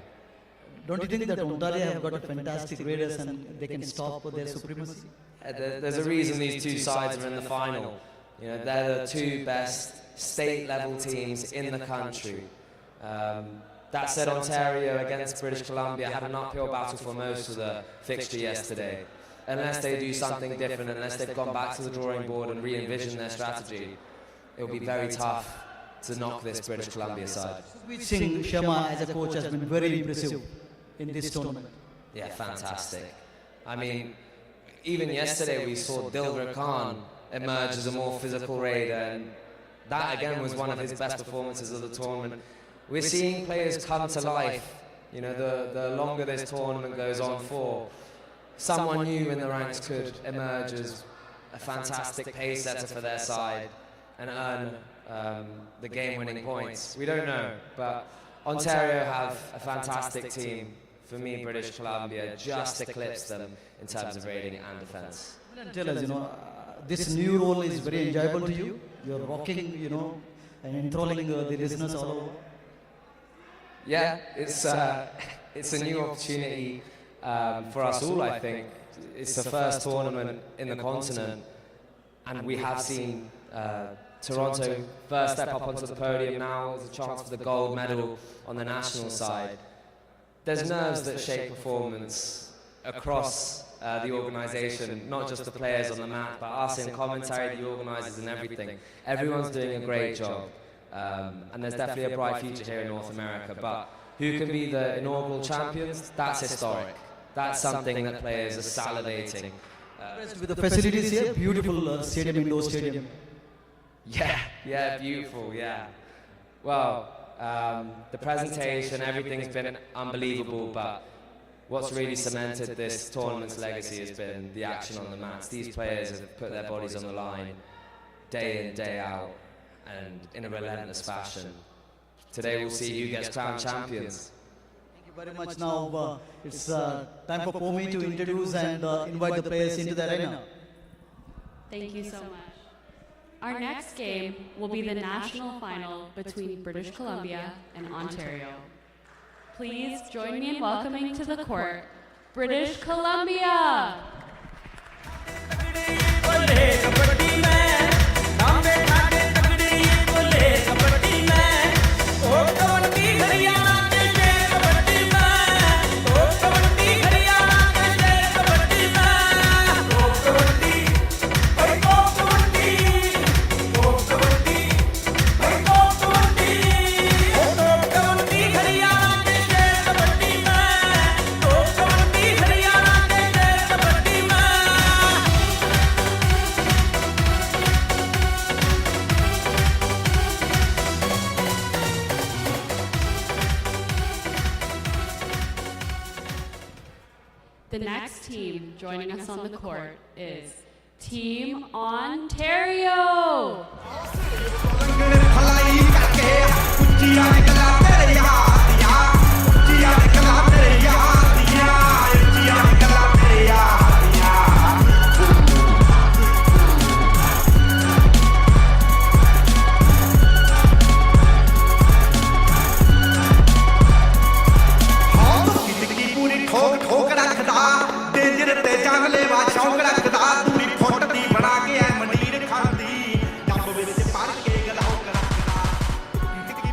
Don't you think that Ontario have got a fantastic Raiders and they can stop their supremacy? There's a reason these 2 sides are in the final. You know, they're the 2 best state-level teams in the country. That said, Ontario against British Columbia had an uphill battle for most of the fixture yesterday. Unless they do something different, unless they've gone back to the drawing board and re-envision their strategy, it will be very tough to knock this British Columbia side. Singh Sharma as a coach has been very impressive in this tournament. Yeah, fantastic. I mean, even yesterday we saw Dilbert Khan emerge as a more physical Raider, and that again was one of his best performances of the tournament. We're seeing players come to life. You know, the longer this tournament goes on for, someone new in the ranks could emerge as a fantastic pace setter for their side and earn the game-winning points. We don't know, but Ontario have a fantastic team. For me, British Columbia just eclipsed them in terms of raiding and defence. Tell us, you know, this new role is very enjoyable to you. You're rocking, you know, and enthralling the listeners all over. Yeah, it's a new opportunity for us all, I think. It's the first tournament in the continent, and we have seen Toronto first step up onto the podium. Now there's a chance for the gold medal on the national side. There's nerves that shape performance across the organisation, not just the players on the mat, but us in commentary, the organisers and everything. Everyone's doing a great job, and there's definitely a bright future here in North America, but who can be the inaugural champions? That's historic. That's something that players are salivating. With the facilities here, beautiful stadium, indoor stadium. Yeah, beautiful, yeah. Well, the presentation, everything's been unbelievable, but what's really cemented this tournament's legacy has been the action on the mats. These players have put their bodies on the line day in, day out, and in a relentless fashion. Today we'll see who gets crowned champions. Thank you very much. Now it's time for Pomi to introduce and invite the players into the arena. Thank you so much. Our next game will be the national final between British Columbia and Ontario. Please join me in welcoming to the court British Columbia. The next team joining us on the court is Team Ontario.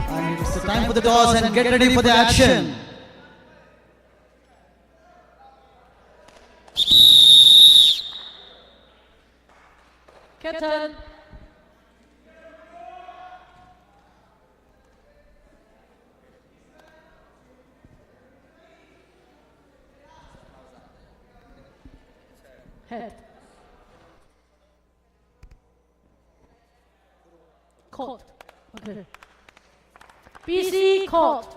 And it's the time for the toss and get ready for the action. Captain. Head. Court. Okay. BC court.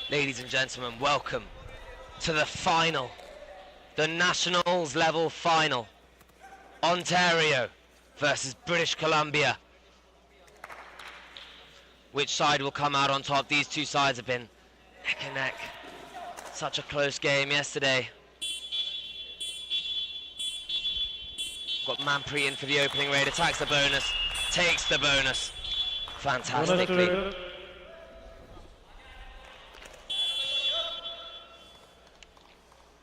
Ladies and gentlemen, welcome to the final, the Nationals level final. Ontario versus British Columbia. Which side will come out on top? These two sides have been neck and neck. Such a close game yesterday. Got Manpreet in for the opening raid, attacks the bonus, takes the bonus. Fantastically.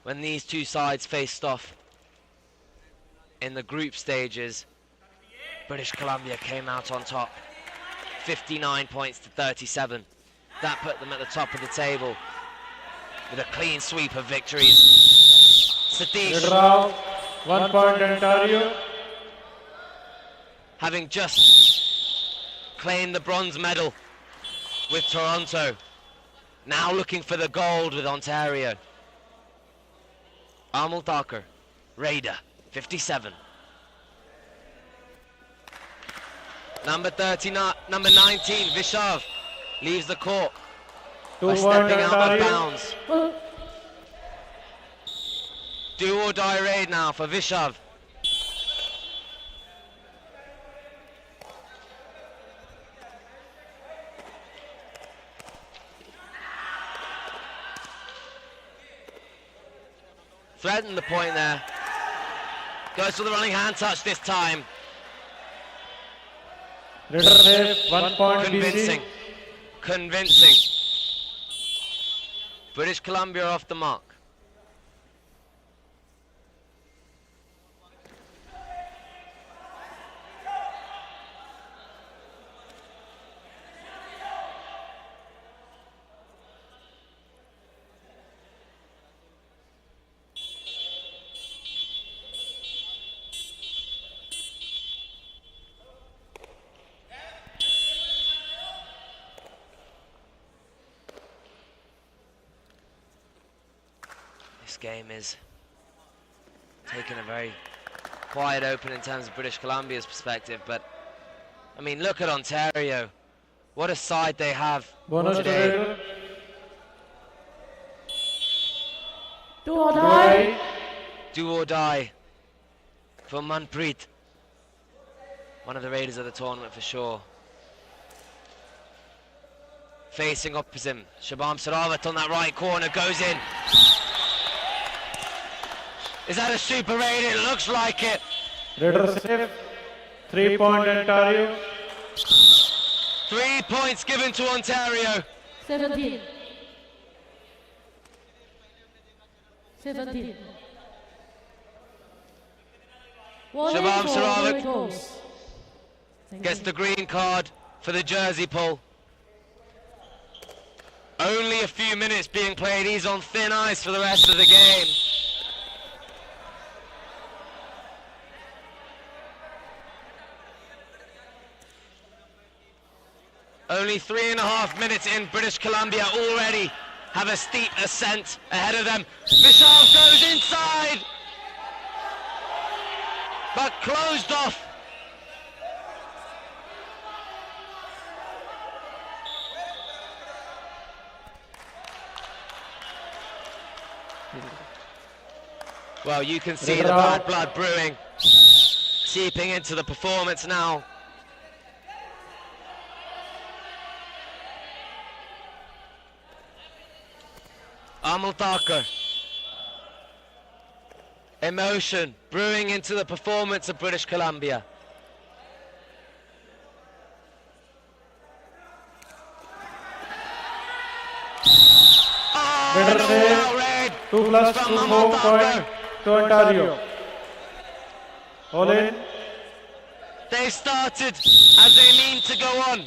When these two sides faced off in the group stages, British Columbia came out on top, 59 points to 37. That put them at the top of the table with a clean sweep of victories. Satish, 1 point Ontario. Having just claimed the bronze medal with Toronto, now looking for the gold with Ontario. Amal Thakur, Raider, 57. Number 19, Vishav, leaves the court by stepping out of bounds. Do or die raid now for Vishav. Threatened the point there. Goes for the running hand touch this time. 1 point Convincing. BC. Convincing. British Columbia off the mark. this game is taking a very quiet open in terms of British Columbia's perspective, but I mean, look at Ontario. What a side they have today. Do or die. Do or die for Manpreet. One of the raiders of the tournament for sure. Facing opposite him, Shabam Sarawat on that right corner, goes in. Is that a super raid? It looks like it. Raider safe. 3 point Ontario. 3 points given to Ontario. 17. 17. Shabam Sarawat gets the green card for the jersey pull. Only a few minutes being played. He's on thin ice for the rest of the game. Only 3.5 minutes in. British Columbia already have a steep ascent ahead of them. Vishal goes inside, but closed off. Well, you can see the bad blood brewing, seeping into the performance now. Amal Thakur. Emotion brewing into the performance of British Columbia. Better say 2 plus 2 4 point to Ontario. All in. They started as they mean to go on.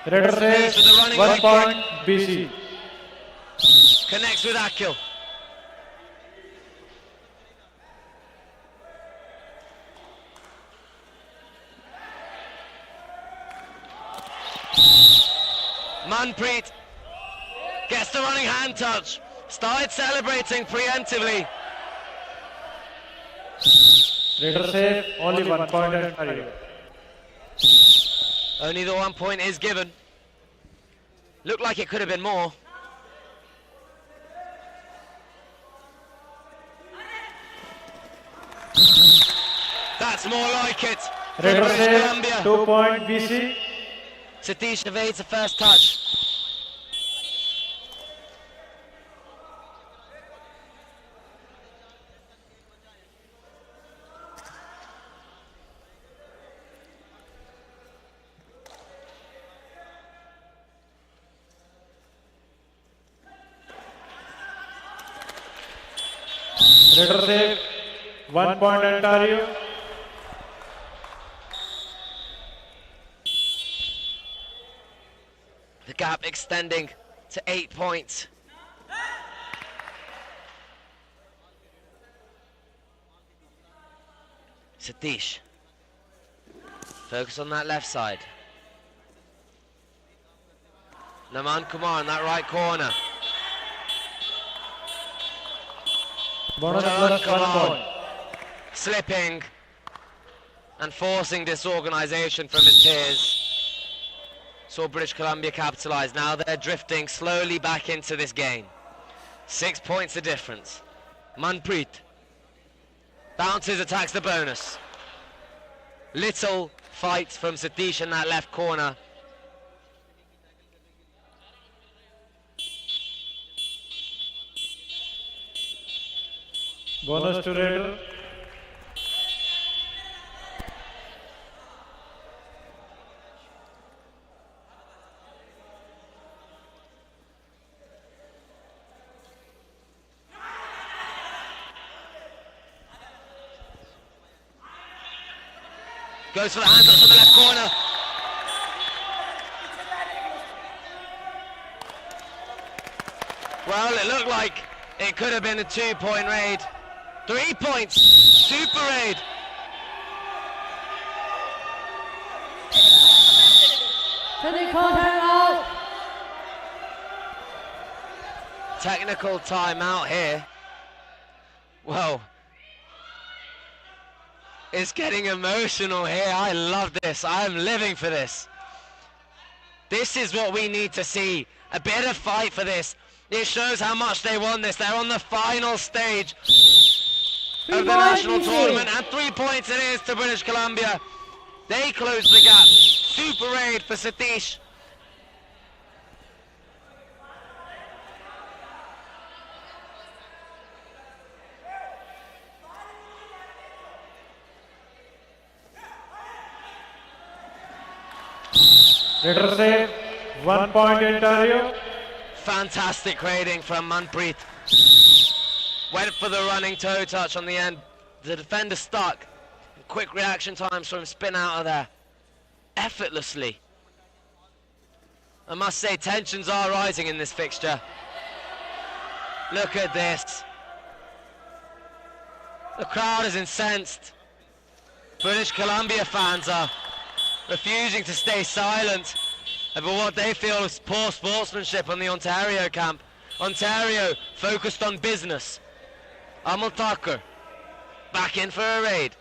Raider says 1 point BC. Connects with Akil. Manpreet gets the running hand touch. Started celebrating preemptively. Raider safe, only 1 point Ontario. Only the 1 point is given. Looked like it could have been more. That's more like it. Raider safe, 2 point BC. Satish evades the first touch. Raider safe, 1 point Ontario. The gap extending to 8 points. Satish. Focus on that left side. Naman Kumar in that right corner. Bonus plus 1 point. Slipping and forcing disorganization from his peers. Saw British Columbia capitalise. Now they're drifting slowly back into this game. 6 points the difference. Manpreet bounces, attacks the bonus. Little fight from Satish in that left corner. Bonus to Raider. Goes for the hand touch from the left corner. Well, it looked like it could have been a 2 point raid. 3 points, super raid. Technical timeout here. Whoa. It's getting emotional here. I love this. I'm living for this. This is what we need to see. A bit of fight for this. It shows how much they want this. They're on the final stage of the national tournament, and 3 points it is to British Columbia. They close the gap. Super raid for Satish. Letter save, 1 point Ontario. Fantastic raiding from Manpreet. Went for the running toe touch on the end. The defender stuck. Quick reaction times from spin out of there. Effortlessly. I must say, tensions are rising in this fixture. Look at this. The crowd is incensed. British Columbia fans are refusing to stay silent over what they feel is poor sportsmanship on the Ontario camp. Ontario focused on business. Amal Thakur back in for a raid.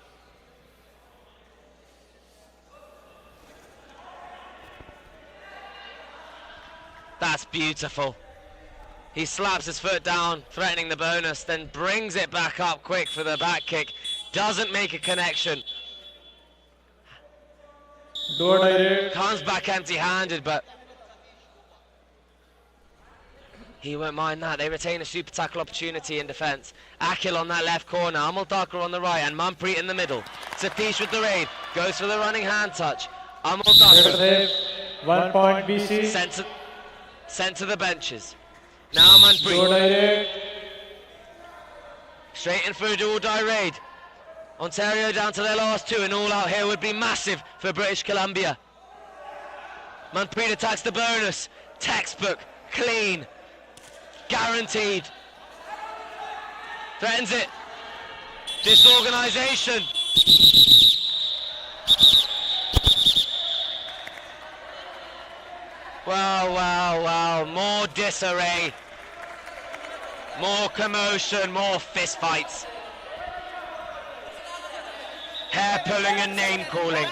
That's beautiful. He slaps his foot down, threatening the bonus, then brings it back up quick for the back kick. Doesn't make a connection. Comes back empty-handed, but he won't mind that. They retain a super tackle opportunity in defence. Akhil on that left corner, Amal Thakur on the right, and Manpreet in the middle. Satish with the raid, goes for the running hand touch. Amal Thakur 1 point BC. Sent to the benches. Now Manpreet. Straight in for a dual die raid. Ontario down to their last two, and all out here would be massive for British Columbia. Manpreet attacks the bonus. Textbook, clean, guaranteed. Threatens it. Disorganisation. Wow, wow, wow. More disarray. More commotion, more fist fights. Hair pulling and name calling.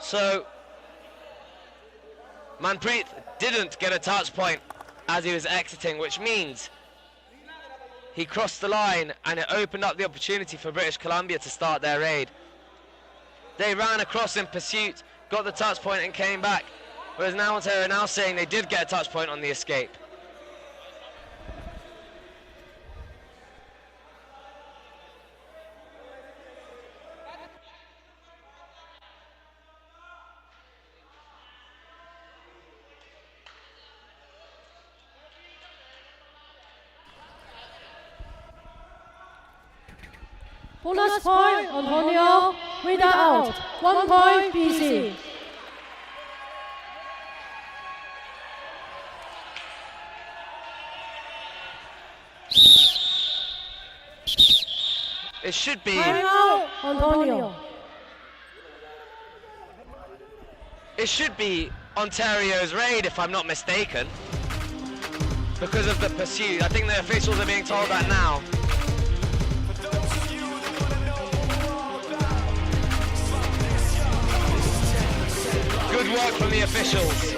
So Manpreet didn't get a touch point as he was exiting, which means he crossed the line and it opened up the opportunity for British Columbia to start their raid. They ran across in pursuit, got the touch point and came back, whereas now Ontario are now saying they did get a touch point on the escape. Bonus point, Antonio. Read that out. 1 point, BC. It should be. Time out, Antonio. It should be Ontario's raid, if I'm not mistaken, because of the pursuit. I think the officials are being told that now. Good work from the officials.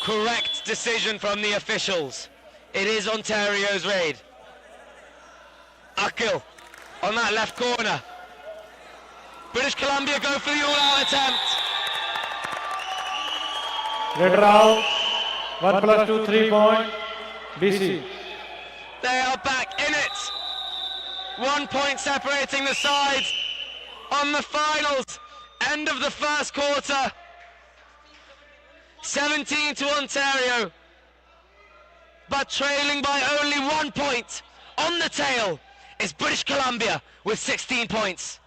Correct decision from the officials. It is Ontario's raid. Akhil on that left corner. British Columbia go for the all-out attempt. Red round. 1 plus 2, 3 point. BC. They are back in it. 1 point separating the sides on the finals. End of the first quarter. 17 to Ontario, but trailing by only 1 point. On the tail is British Columbia with 16 points.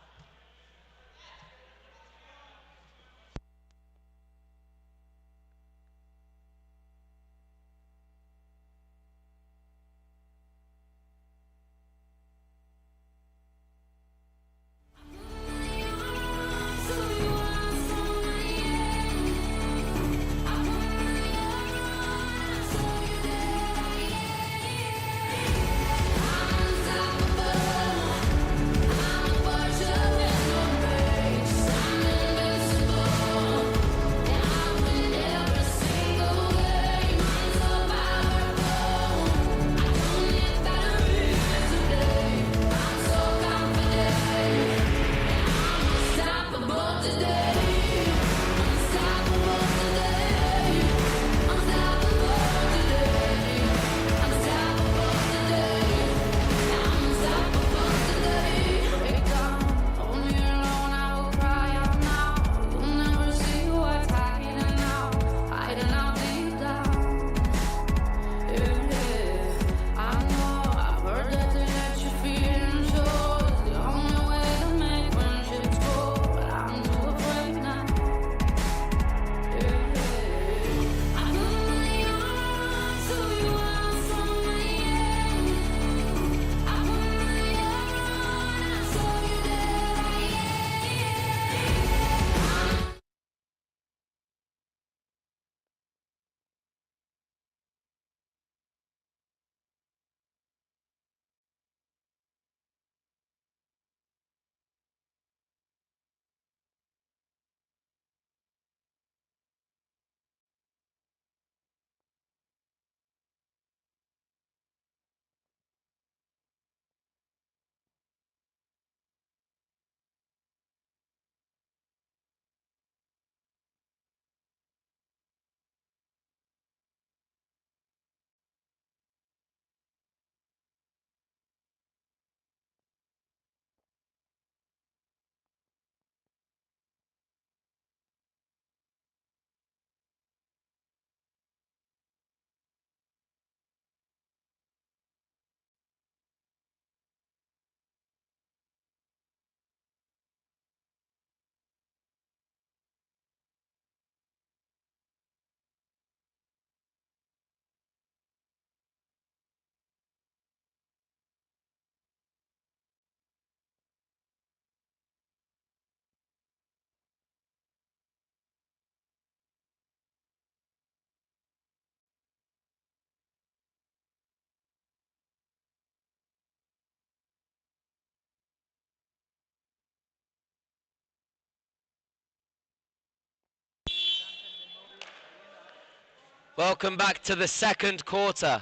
Welcome back to the second quarter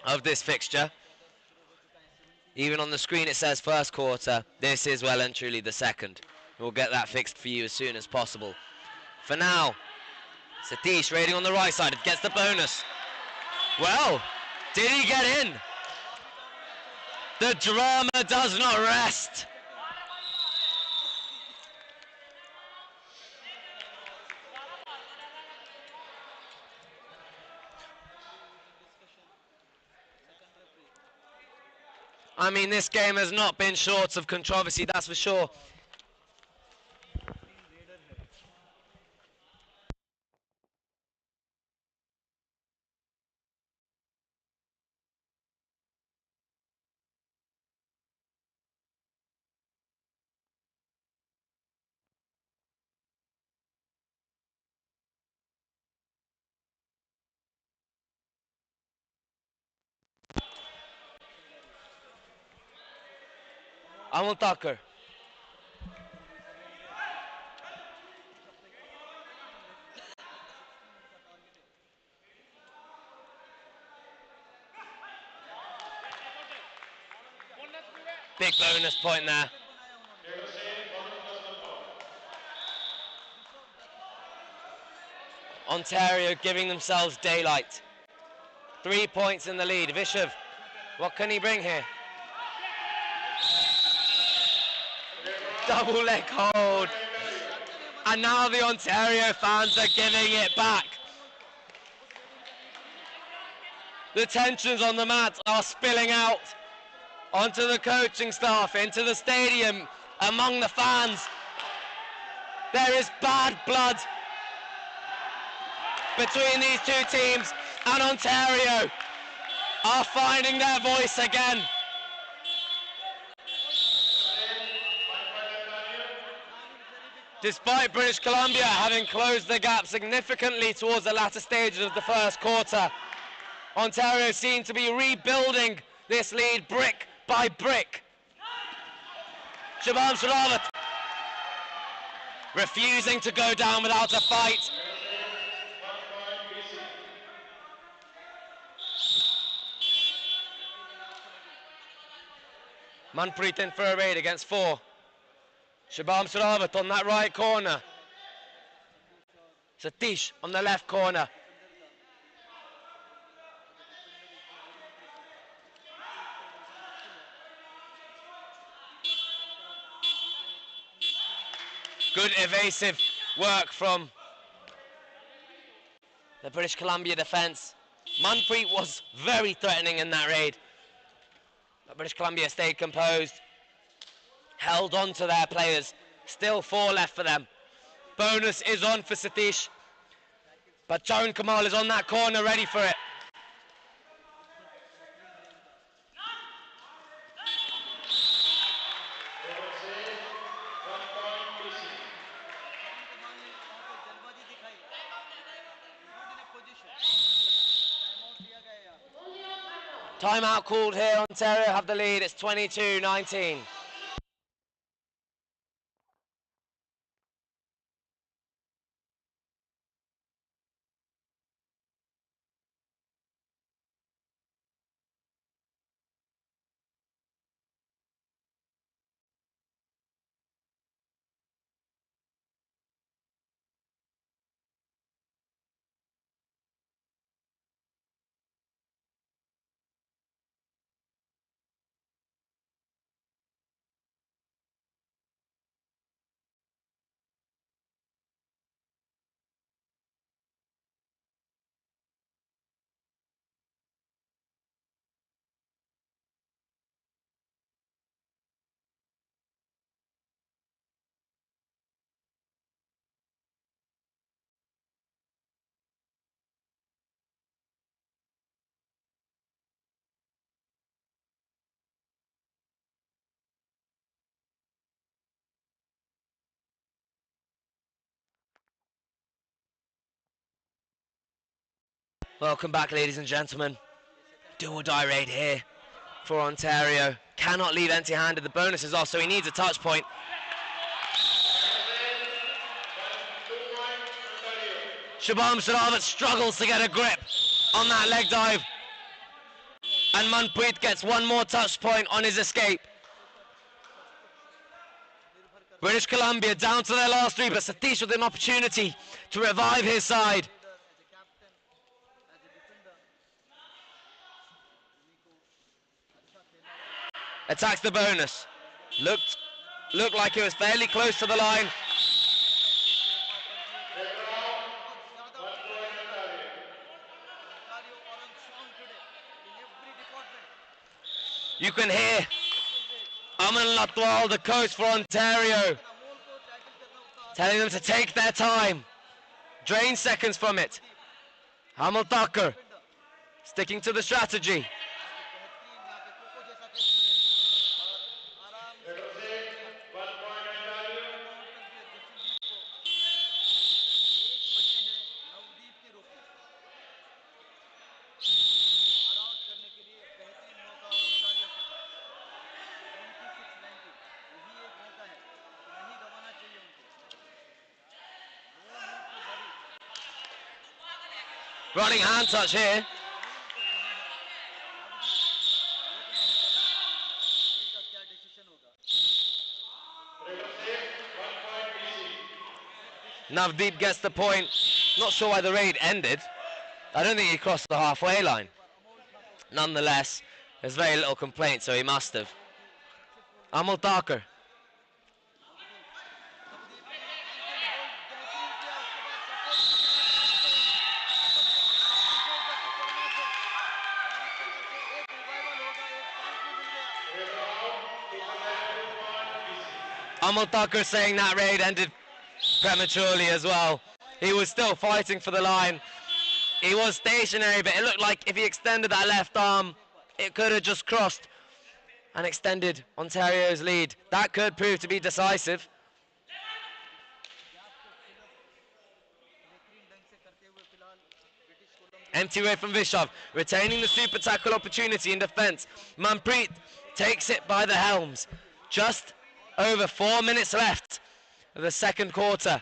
of this fixture. Even on the screen it says first quarter. This is well and truly the second. We'll get that fixed for you as soon as possible. For now, Satish raiding on the right side. It gets the bonus. Well, did he get in? The drama does not rest. I mean, this game has not been short of controversy, that's for sure. Amal Thakur. Big bonus point there. Ontario giving themselves daylight. 3 points in the lead. Vishav, what can he bring here? Double leg hold. And now the Ontario fans are giving it back. The tensions on the mat are spilling out onto the coaching staff, into the stadium, among the fans. There is bad blood between these two teams, and Ontario are finding their voice again. Despite British Columbia having closed the gap significantly towards the latter stages of the first quarter, Ontario seem to be rebuilding this lead brick by brick. Shabam Saravat refusing to go down without a fight. Manpreet in for a raid against 4. Shabam Saravat on that right corner. Satish on the left corner. Good evasive work from the British Columbia defence. Manpreet was very threatening in that raid. But British Columbia stayed composed, held on to their players. Still 4 left for them. Bonus is on for Satish, but Charan Kamal is on that corner ready for it. Timeout called here. Ontario have the lead. It's 22-19. Welcome back, ladies and gentlemen. Do or die raid here for Ontario. Cannot leave empty-handed. The bonus is off, so he needs a touch point. Shubham Saravat struggles to get a grip on that leg dive. And Manpreet gets one more touch point on his escape. British Columbia down to their last three, but Satish with an opportunity to revive his side. Attacks the bonus. Looked like it was fairly close to the line. You can hear Aman Latwal, the coach for Ontario, telling them to take their time, drain seconds from it. Hamal Thakur sticking to the strategy. Running hand touch here. Navdeep gets the point. Not sure why the raid ended. I don't think he crossed the halfway line. Nonetheless, there's very little complaint, so he must have. Amal Thakur. Amal Thakur saying that raid ended prematurely as well. He was still fighting for the line. He was stationary, but it looked like if he extended that left arm, it could have just crossed and extended Ontario's lead. That could prove to be decisive. Empty way from Vishav, retaining the super tackle opportunity in defence. Manpreet takes it by the helms. Just over 4 minutes left of the second quarter.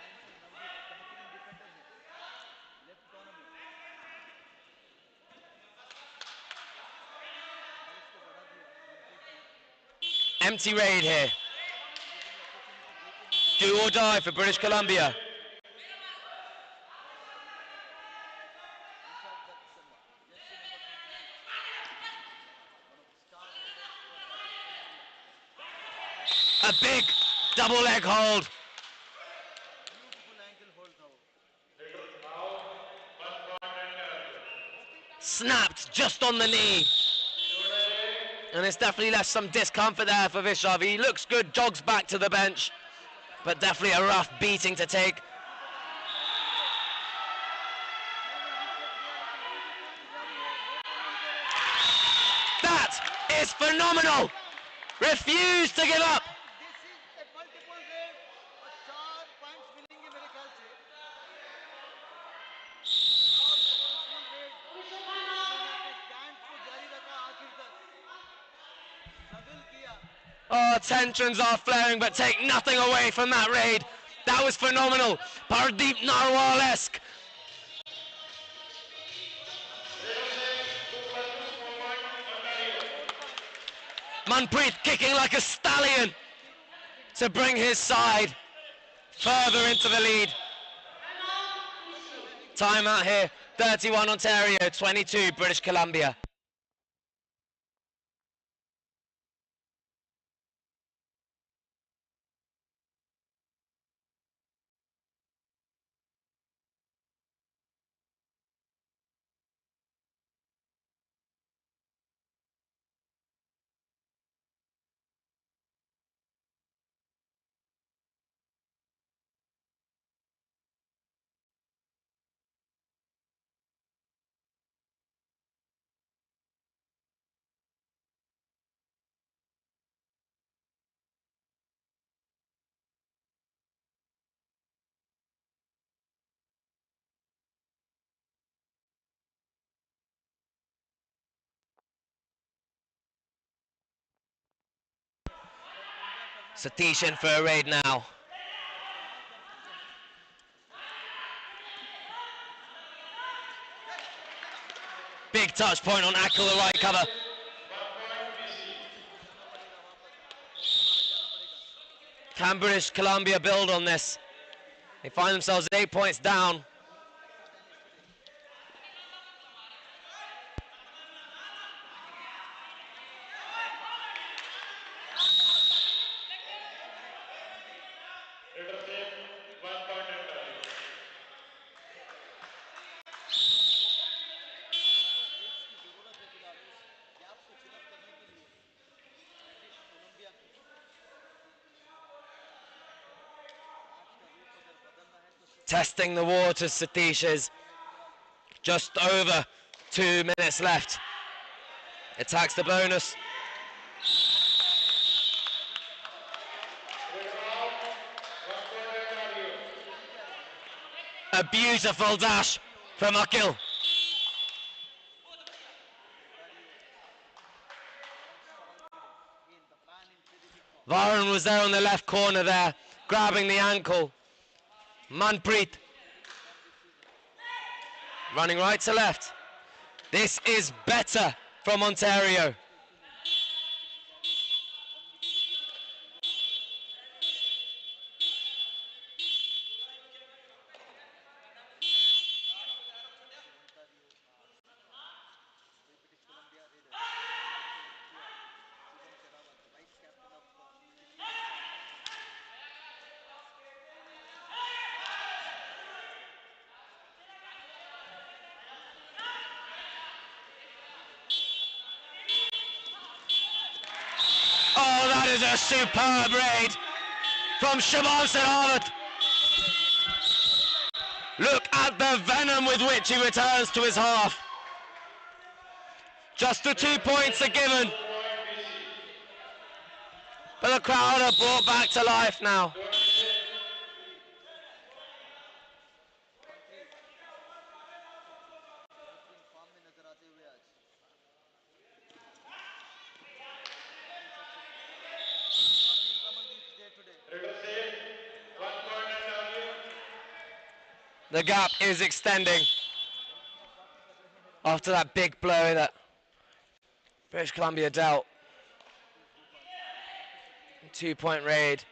Empty raid here. Do or die for British Columbia. A big double leg hold. Snapped just on the knee. And it's definitely left some discomfort there for Vishav. He looks good, jogs back to the bench, but definitely a rough beating to take. That is phenomenal. Refuse to give up. Oh, tensions are flaring, but take nothing away from that raid. That was phenomenal. Pardeep Narwal-esque. Manpreet kicking like a stallion to bring his side further into the lead. Timeout here, 31 Ontario, 22 British Columbia. Satish in for a raid now. big touch point on Ackle, the right cover. Can British Columbia build on this? They find themselves 8 points down. Testing the waters, Satish is just over 2 minutes left. Attacks the bonus. A beautiful dash from Akil. Varun was there on the left corner there, grabbing the ankle. Manpreet running right to left. This is better from Ontario. Oh, that is a superb raid from Shaban Saravat. Look at the venom with which he returns to his half. Just the 2 points are given. But the crowd are brought back to life now. The gap is extending after that big blow that British Columbia dealt. 2 point raid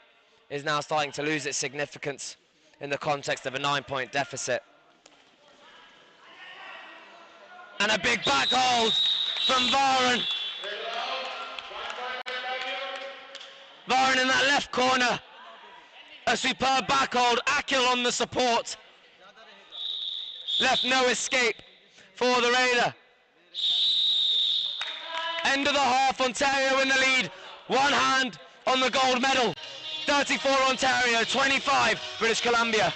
is now starting to lose its significance in the context of a 9 point deficit. And a big back hold from Varun. Varun in that left corner. A superb back hold. Akil on the support. Left no escape for the raider. End of the half, Ontario in the lead. One hand on the gold medal. 34 Ontario, 25 British Columbia.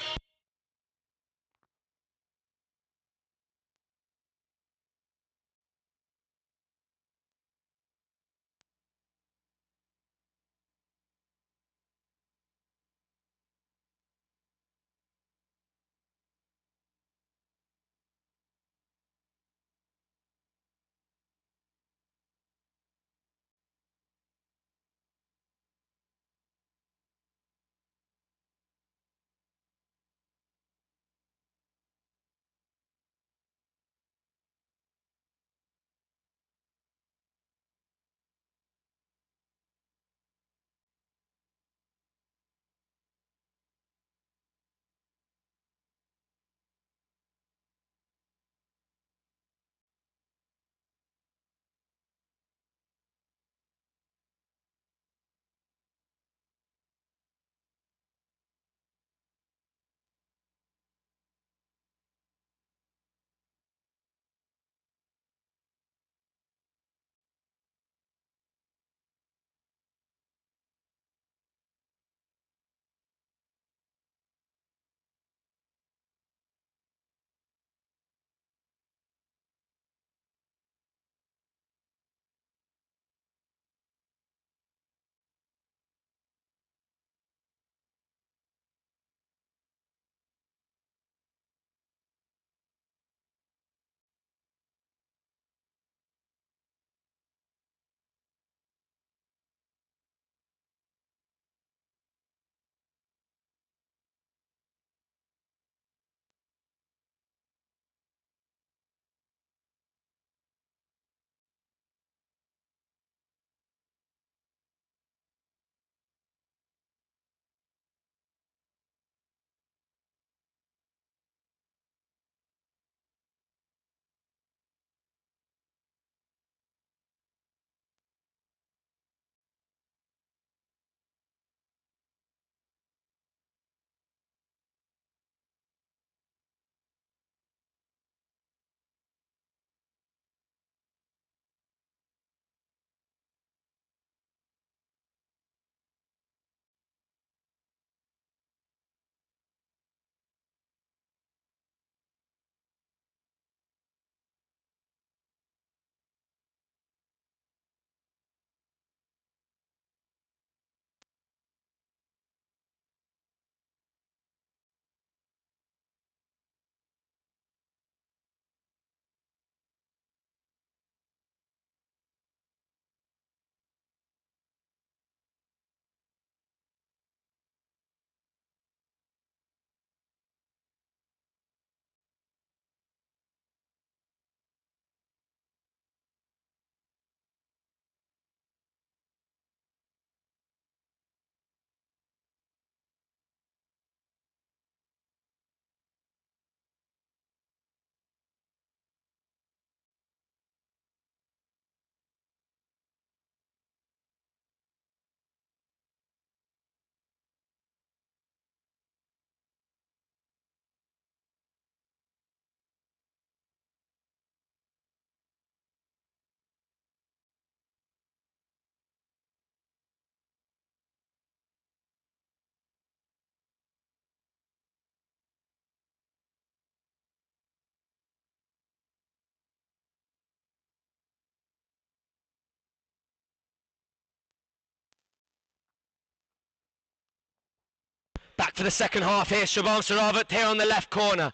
back for the second half here. Shubham Saravat here on the left corner.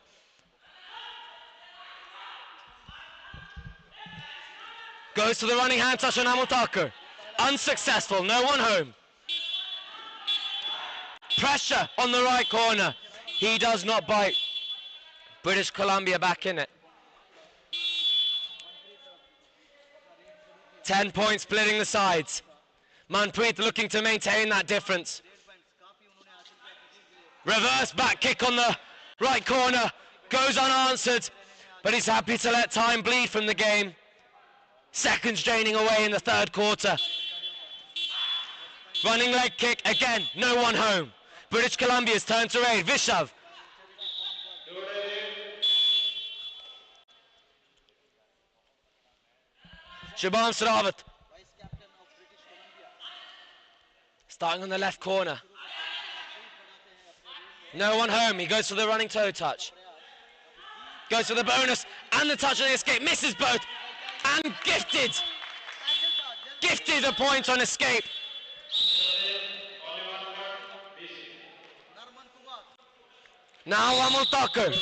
Goes to the running hand touch on Amutakar. Unsuccessful, no one home. Pressure on the right corner. He does not bite. British Columbia back in it. 10 points splitting the sides. Manpreet looking to maintain that difference. Reverse back kick on the right corner. Goes unanswered, but he's happy to let time bleed from the game. Seconds draining away in the third quarter. Running leg kick again, no one home. British Columbia's turn to raid. Vishav. Shubham Saravat. Starting on the left corner. No one home. He goes for the running toe touch. Goes for the bonus and the touch on the escape. Misses both. And gifted. Gifted a point on escape. Now Amol Thakur.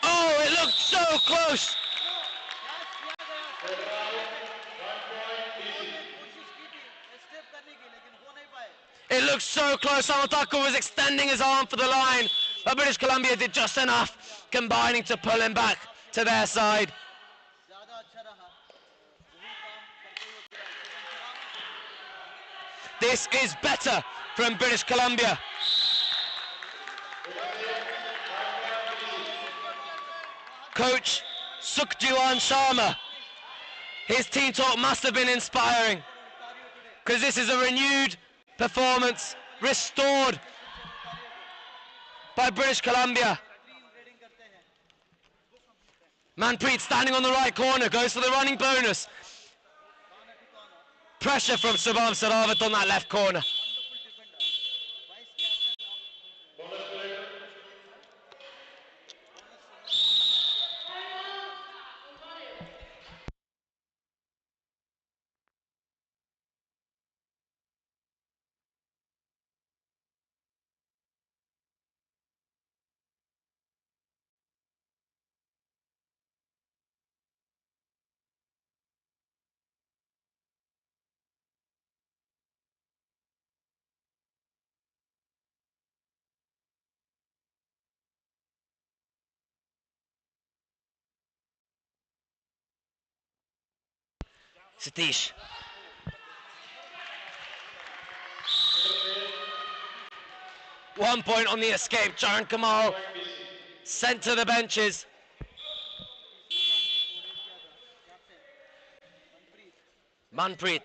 Oh, it looked so close. It looked so close. Amatako was extending his arm for the line, but British Columbia did just enough, combining to pull him back to their side. This is better from British Columbia. Coach Sukhjiwan Sharma, his team talk must have been inspiring, because this is a renewed performance, restored by British Columbia. Manpreet standing on the right corner, goes for the running bonus. Pressure from Shubham Saravat on that left corner. Satish. One point on the escape. Charan Kamal sent to the benches. Manpreet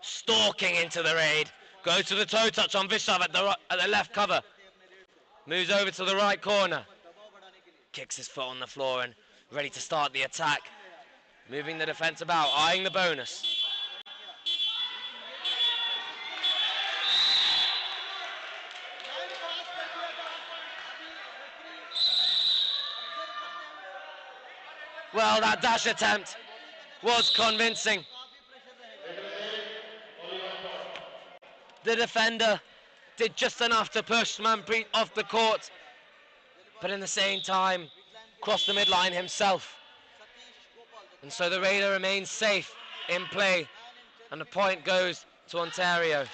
stalking into the raid. Goes to the toe touch on Vishav at the left cover. Moves over to the right corner. Kicks his foot on the floor and ready to start the attack. Moving the defense about, eyeing the bonus. Well, that dash attempt was convincing. The defender did just enough to push Manpreet off the court, but in the same time, crossed the midline himself. And so the Raider remains safe in play, and the point goes to Ontario.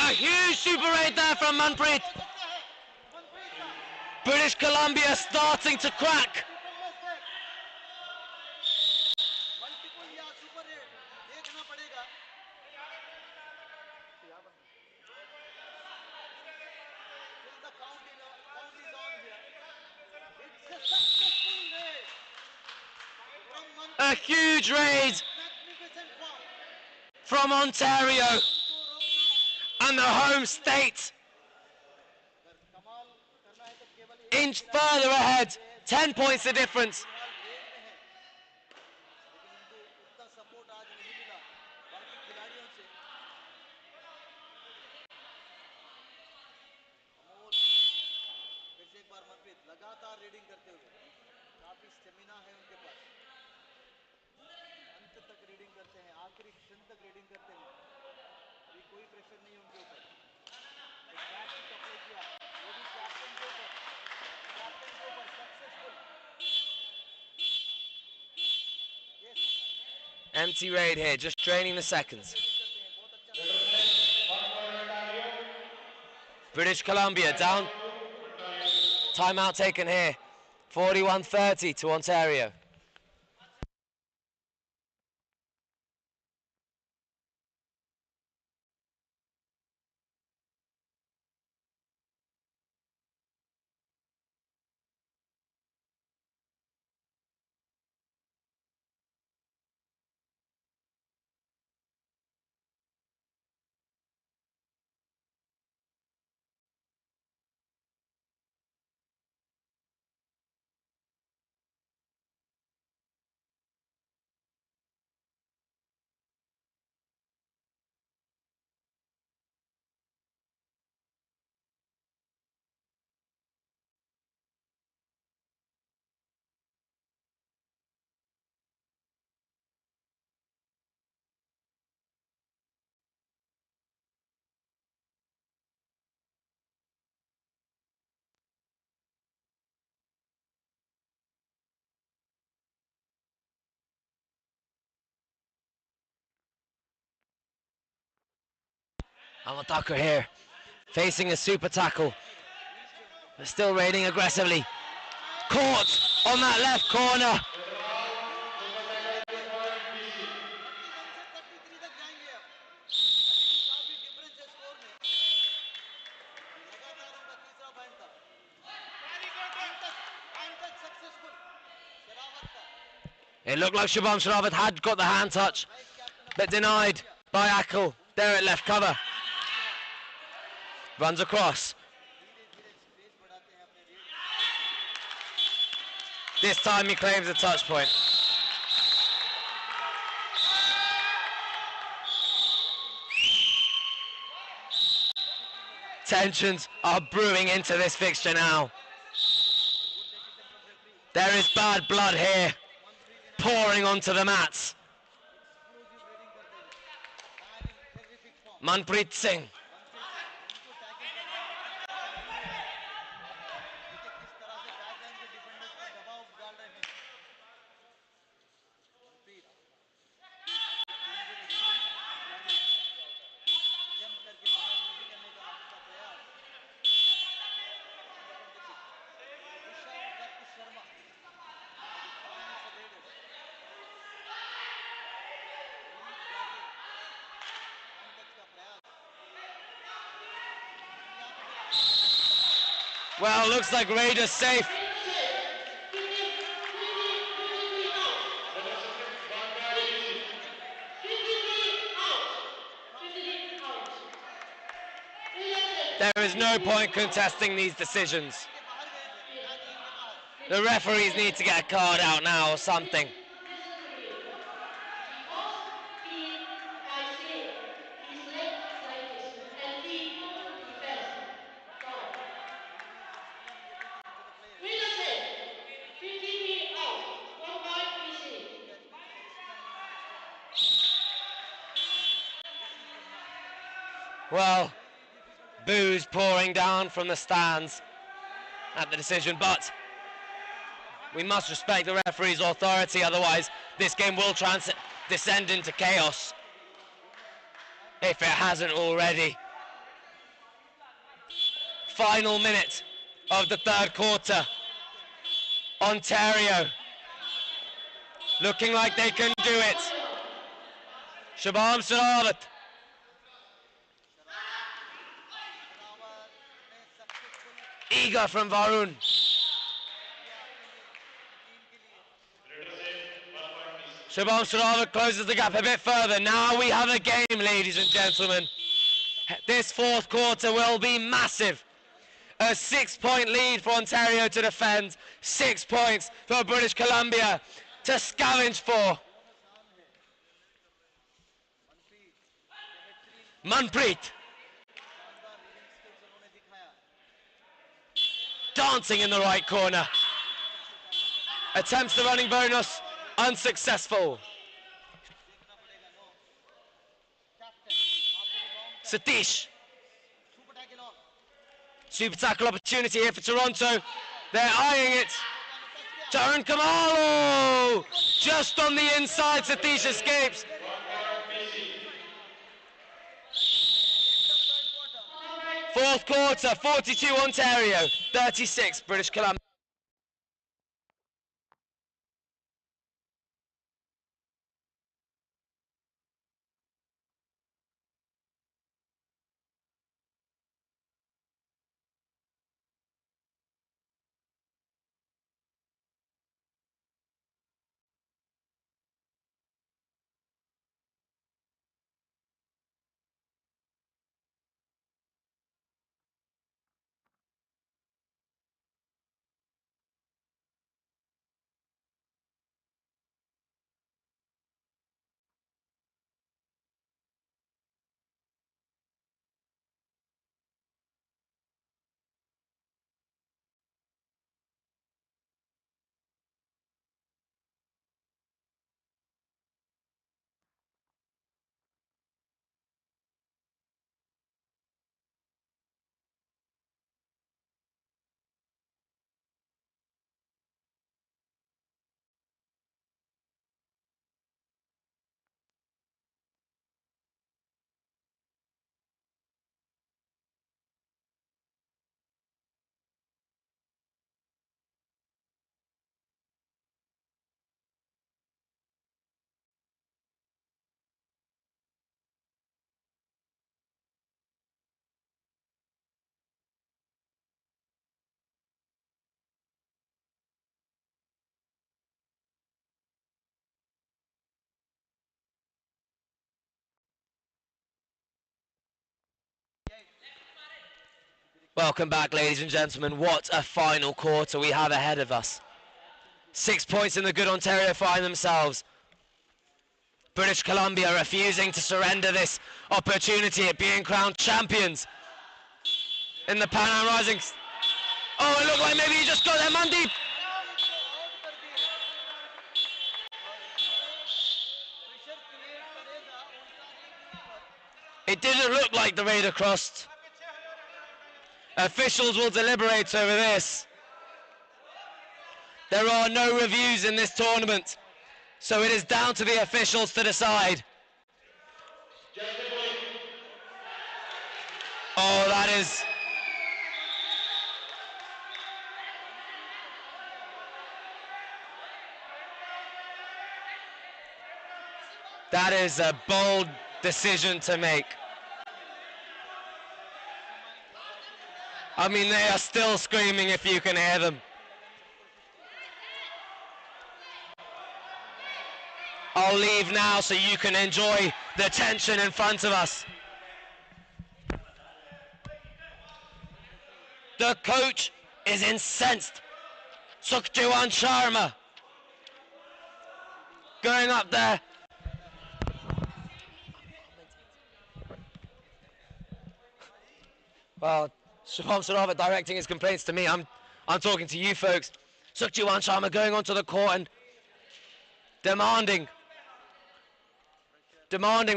A huge super raid there from Manpreet. British Columbia starting to crack. a huge raid from Ontario and the home state. Inch further ahead, 10 points the difference. लगातार reading करते हुए काफी stamina है उनके पास, अंत तक reading करते हैं, आखिरी क्षण तक रीडिंग करते हैं, अभी कोई प्रेशर नहीं उनके ऊपर। किया वो भी कैप्टन के ऊपर successful. Empty raid here, just draining the seconds. British Columbia down. Timeout taken here. 41-30 to Ontario. Amataka here, facing a super tackle. They're still raiding aggressively. Caught on that left corner. It looked like Shubham Sharavat had got the hand touch, but denied by Akel. There at left cover. Runs across. This time he claims a touch point. Tensions are brewing into this fixture now. There is bad blood here, pouring onto the mats. Manpreet Singh. Well, looks like Raiders safe. There is no point contesting these decisions. The referees need to get a card out now or something. Well, boos pouring down from the stands at the decision, but we must respect the referee's authority, otherwise this game will descend into chaos, if it hasn't already. Final minute of the third quarter. Ontario looking like they can do it. Shubham Sharavat. Eager from Varun. Shubham Saravat closes the gap a bit further. Now we have a game, ladies and gentlemen. This fourth quarter will be massive. A 6-point lead for Ontario to defend. 6 points for British Columbia to scavenge for. Manpreet. Dancing in the right corner. Attempts the running bonus, unsuccessful. Satish. Super tackle opportunity here for Toronto. They're eyeing it. Tarun Kamalu! Just on the inside, Satish escapes. Fourth quarter, 42 Ontario, 36 British Columbia. Welcome back, ladies and gentlemen. What a final quarter we have ahead of us. 6 points in the good Ontario find themselves. British Columbia refusing to surrender this opportunity at being crowned champions in the Pan Am Rising. Oh, it looked like maybe he just got there, Mandeep. It didn't look like the Raider crossed. Officials will deliberate over this. There are no reviews in this tournament, so it is down to the officials to decide. Oh, that is a bold decision to make. I mean, they are still screaming if you can hear them. I'll leave now so you can enjoy the tension in front of us. The coach is incensed. Sukhjiwan Sharma going up there. Well, Shubham Saravat directing his complaints to me. I'm talking to you folks. Sukhjiwan Sharma going onto the court and demanding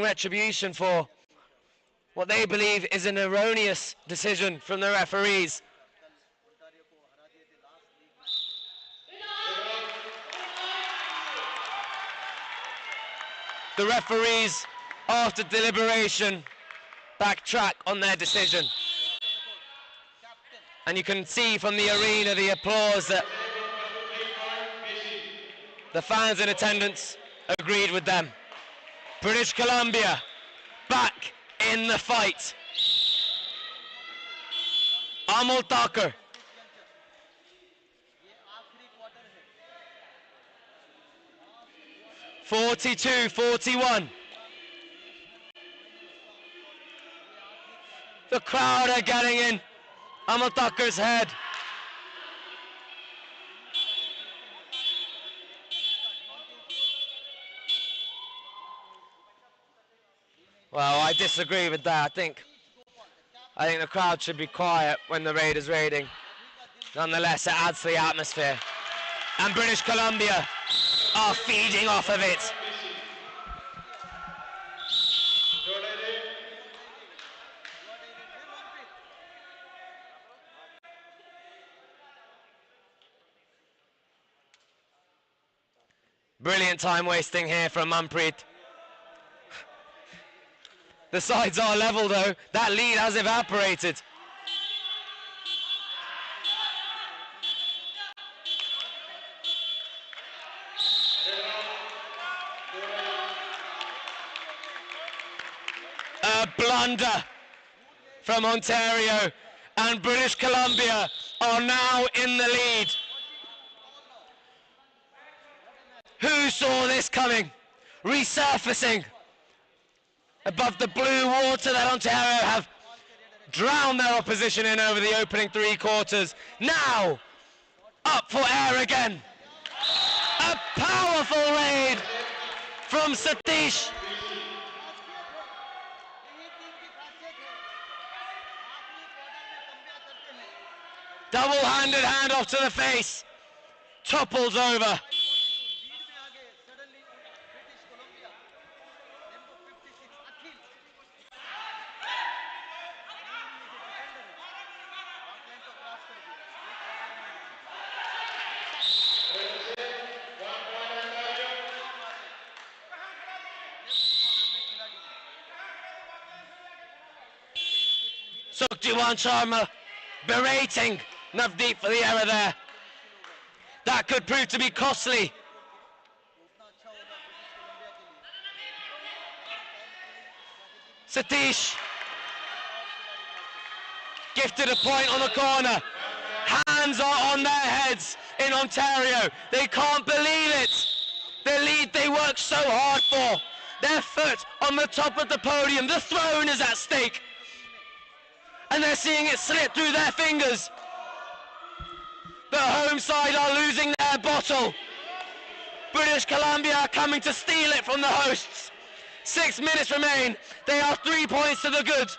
retribution for what they believe is an erroneous decision from the referees. The referees, after deliberation, backtrack on their decision. And you can see from the arena the applause that the fans in attendance agreed with them. British Columbia back in the fight. Amol Thakur. 42-41. The crowd are getting in Amal Takkar's head. Well, I disagree with that. I think the crowd should be quiet when the raid is raiding. Nonetheless, it adds to the atmosphere. And British Columbia are feeding off of it. Brilliant time wasting here from Manpreet. The sides are level though. That lead has evaporated. A blunder from Ontario, and British Columbia are now in the lead. Who saw this coming? Resurfacing above the blue water that Ontario have drowned their opposition in over the opening 3 quarters. Now, up for air again. A powerful raid from Satish. Double-handed handoff to the face. Topples over. Sukhjiwan Sharma berating Navdeep for the error there. That could prove to be costly. Satish gifted a point on the corner. Hands are on their heads in Ontario. They can't believe it. The lead they worked so hard for. Their foot on the top of the podium. The throne is at stake. And they're seeing it slip through their fingers. The home side are losing their bottle. British Columbia are coming to steal it from the hosts. 6 minutes remain. They are 3 points to the good.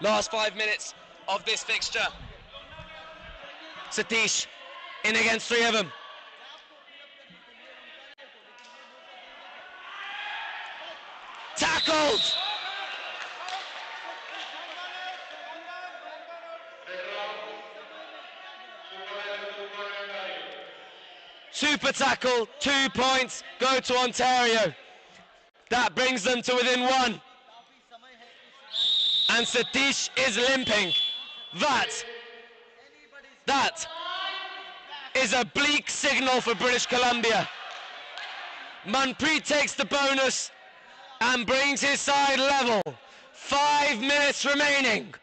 Last 5 minutes of this fixture. Satish in against 3 of them. Tackled! Super tackle, 2 points go to Ontario. That brings them to within 1. And Satish is limping. That is a bleak signal for British Columbia. Manpreet takes the bonus and brings his side level. 5 minutes remaining.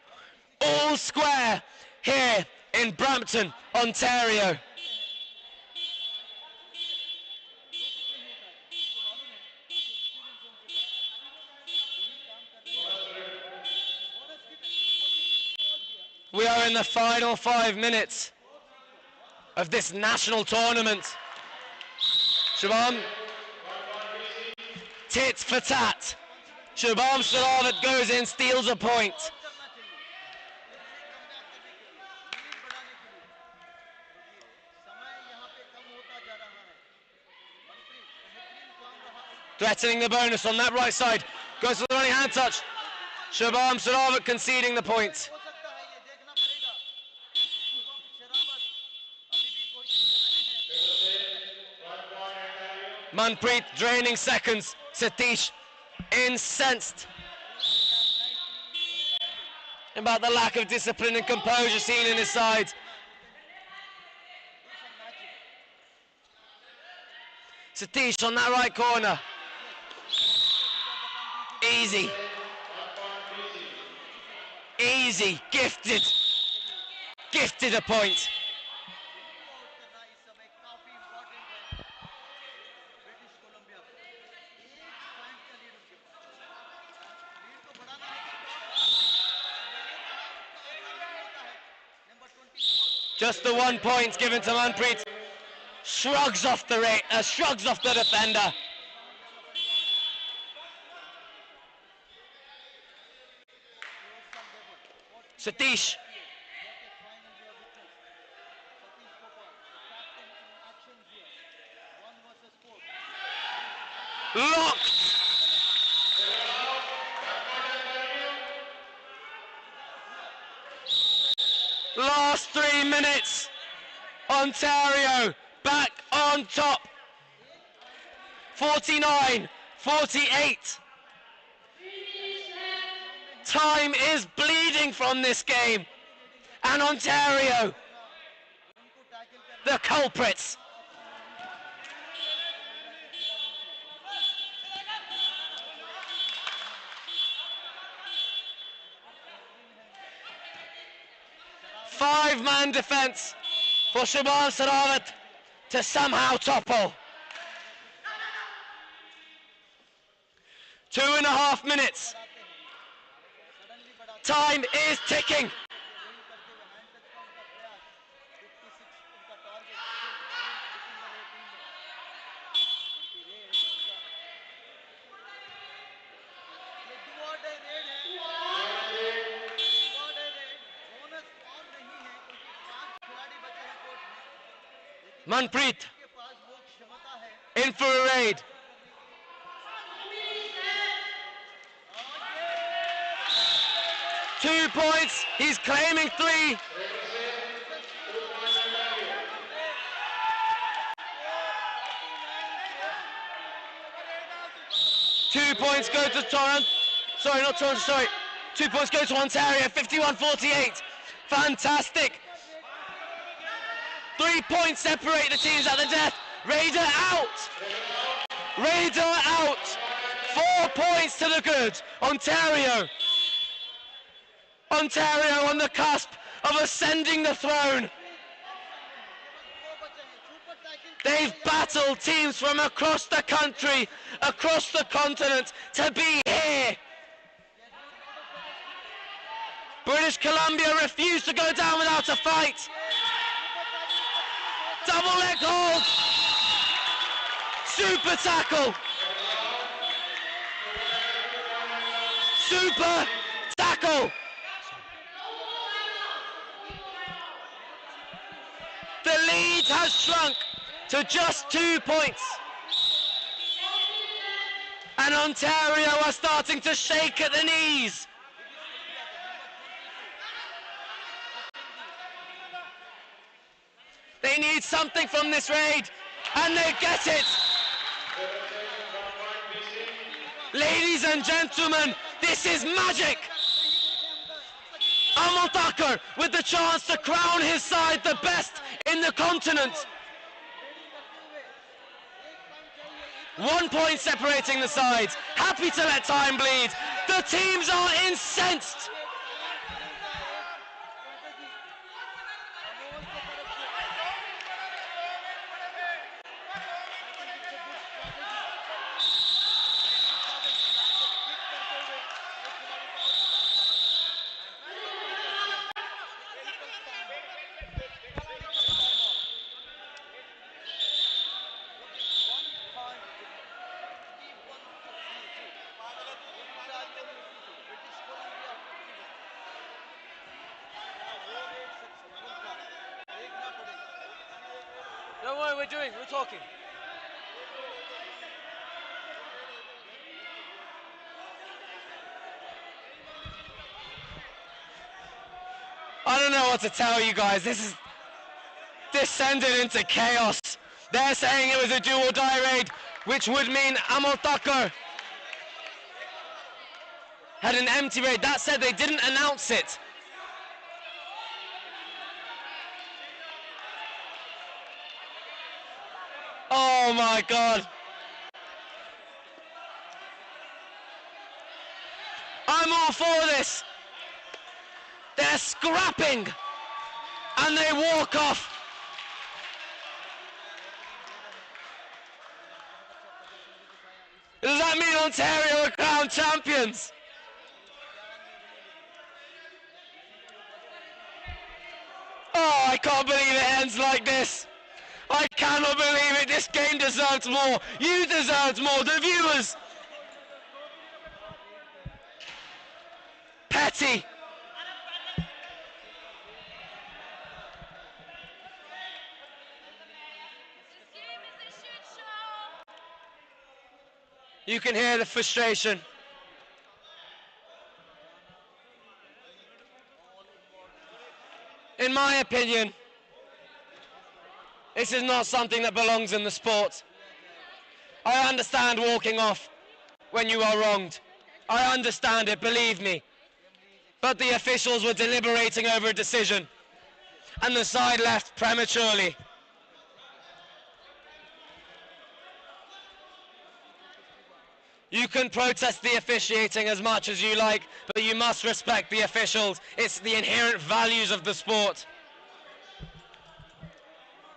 All square here in Brampton, Ontario. We are in the final 5 minutes of this national tournament. Shubham, tit for tat. Shubham Saravat goes in, steals a point. Threatening the bonus on that right side. Goes for the running hand touch. Shubham Saravat conceding the point. Manpreet draining seconds. Satish incensed about the lack of discipline and composure seen in his side. Satish on that right corner. Easy. Easy, gifted a point. Just the 1 point given to Manpreet. Shrugs off the defender. Satish. Locked. Last 3 minutes. Ontario back on top. 49-48. Time is bleeding from this game. And Ontario, the culprits. Five-man defense for Shubham Sarawat to somehow topple. 2.5 minutes. Time is ticking. Manpreet in for a raid. Two points, he's claiming 3. Two points go to Toronto. Sorry, not Toronto, sorry. 2 points go to Ontario, 51-48. Fantastic. 3 points separate the teams at the death. Raider out. Raider out. 4 points to the good. Ontario on the cusp of ascending the throne. They've battled teams from across the country, across the continent to be here. British Columbia refused to go down without a fight. Double leg hold. Super tackle. Super tackle. The lead has shrunk to just 2 points. And Ontario are starting to shake at the knees. They need something from this raid, and they get it. Ladies and gentlemen, this is magic. Amal Thakur with the chance to crown his side the best in the continent. 1 point separating the sides. Happy to let time bleed. The teams are incensed. Don't worry, we're talking. I don't know what to tell you guys. This is descended into chaos. They're saying it was a do or die raid, which would mean Amal Thakur had an empty raid. That said, they didn't announce it. Oh my God. I'm all for this. scrapping and they walk off. Does that mean Ontario are crowned champions? Oh, I can't believe it ends like this. I cannot believe it. This game deserves more. You deserved more, the viewers. Petty. You can hear the frustration. In my opinion, this is not something that belongs in the sport. I understand walking off when you are wronged. I understand it, believe me. But the officials were deliberating over a decision, and the side left prematurely. You can protest the officiating as much as you like, but you must respect the officials. It's the inherent values of the sport.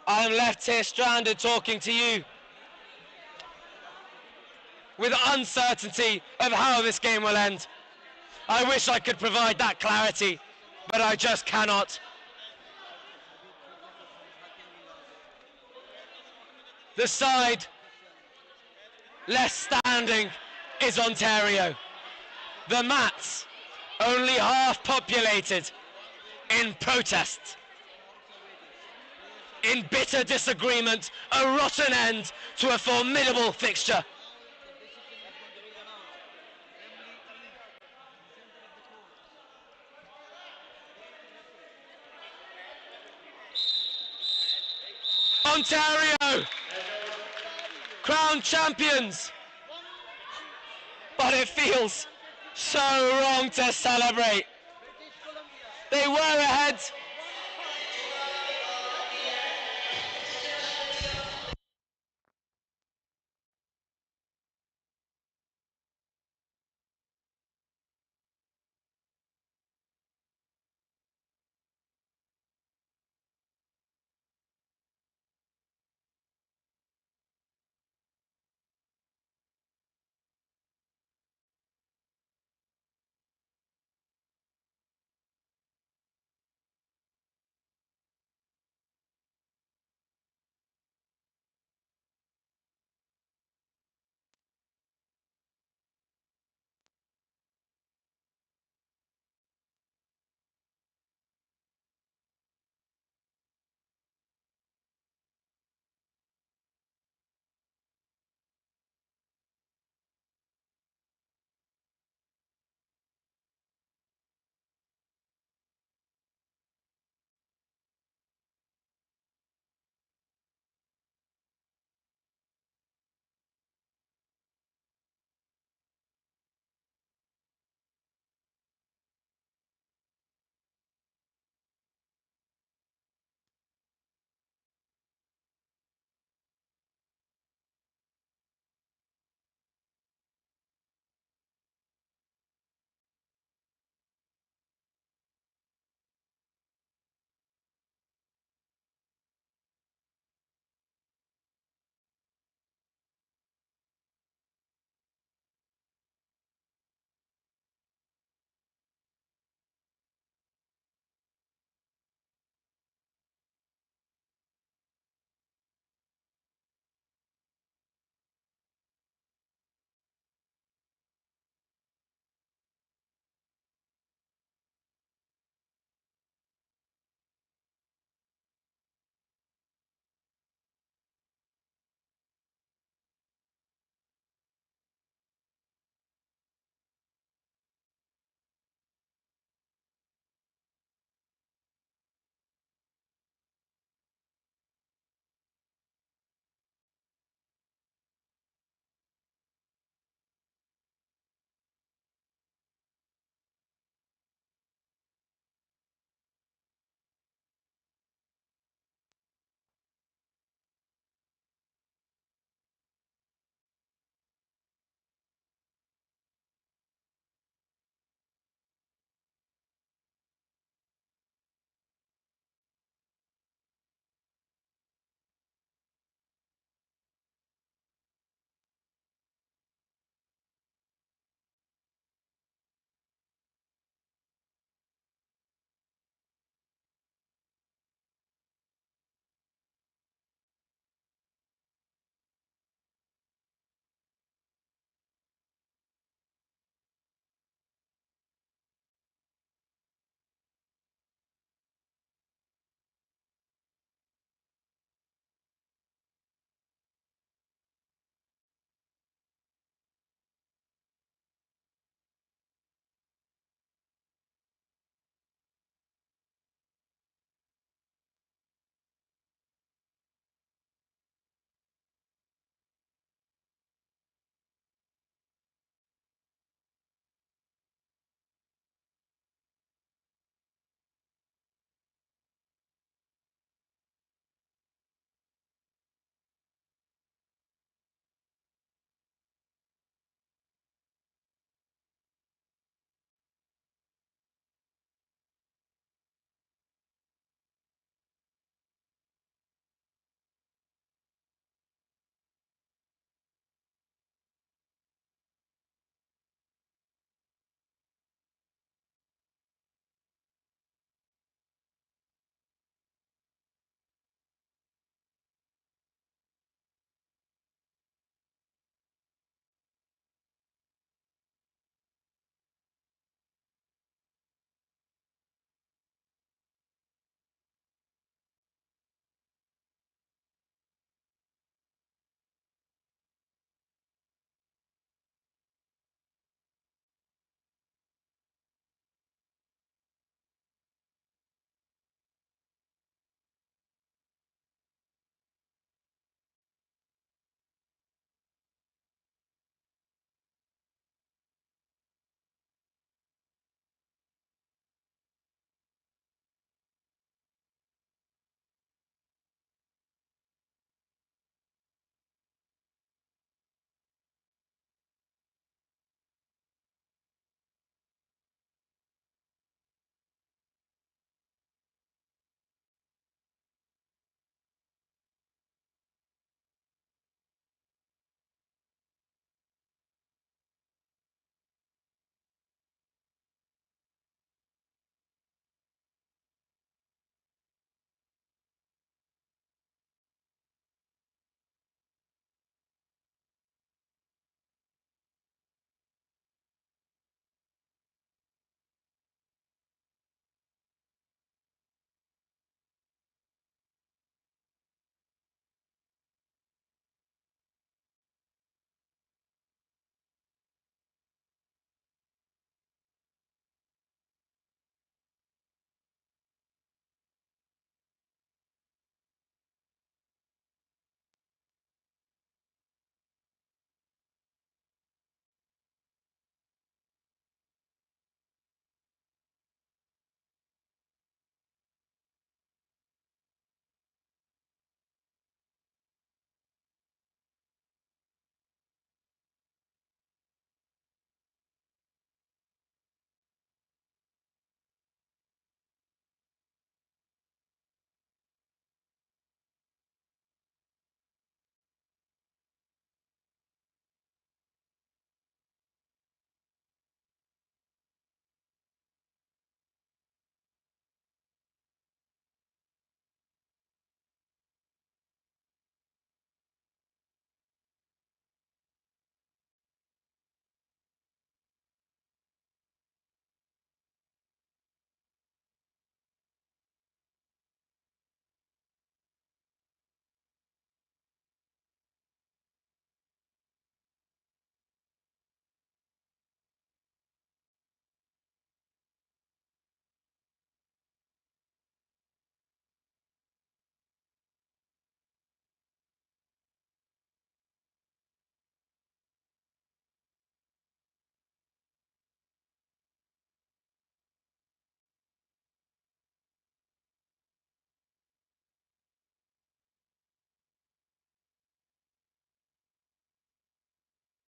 I'm left here stranded talking to you with uncertainty of how this game will end. I wish I could provide that clarity, but I just cannot. The side left standing is Ontario. The mats only half populated in protest. In bitter disagreement, a rotten end to a formidable fixture. Ontario, crowned champions. But it feels so wrong to celebrate. They were ahead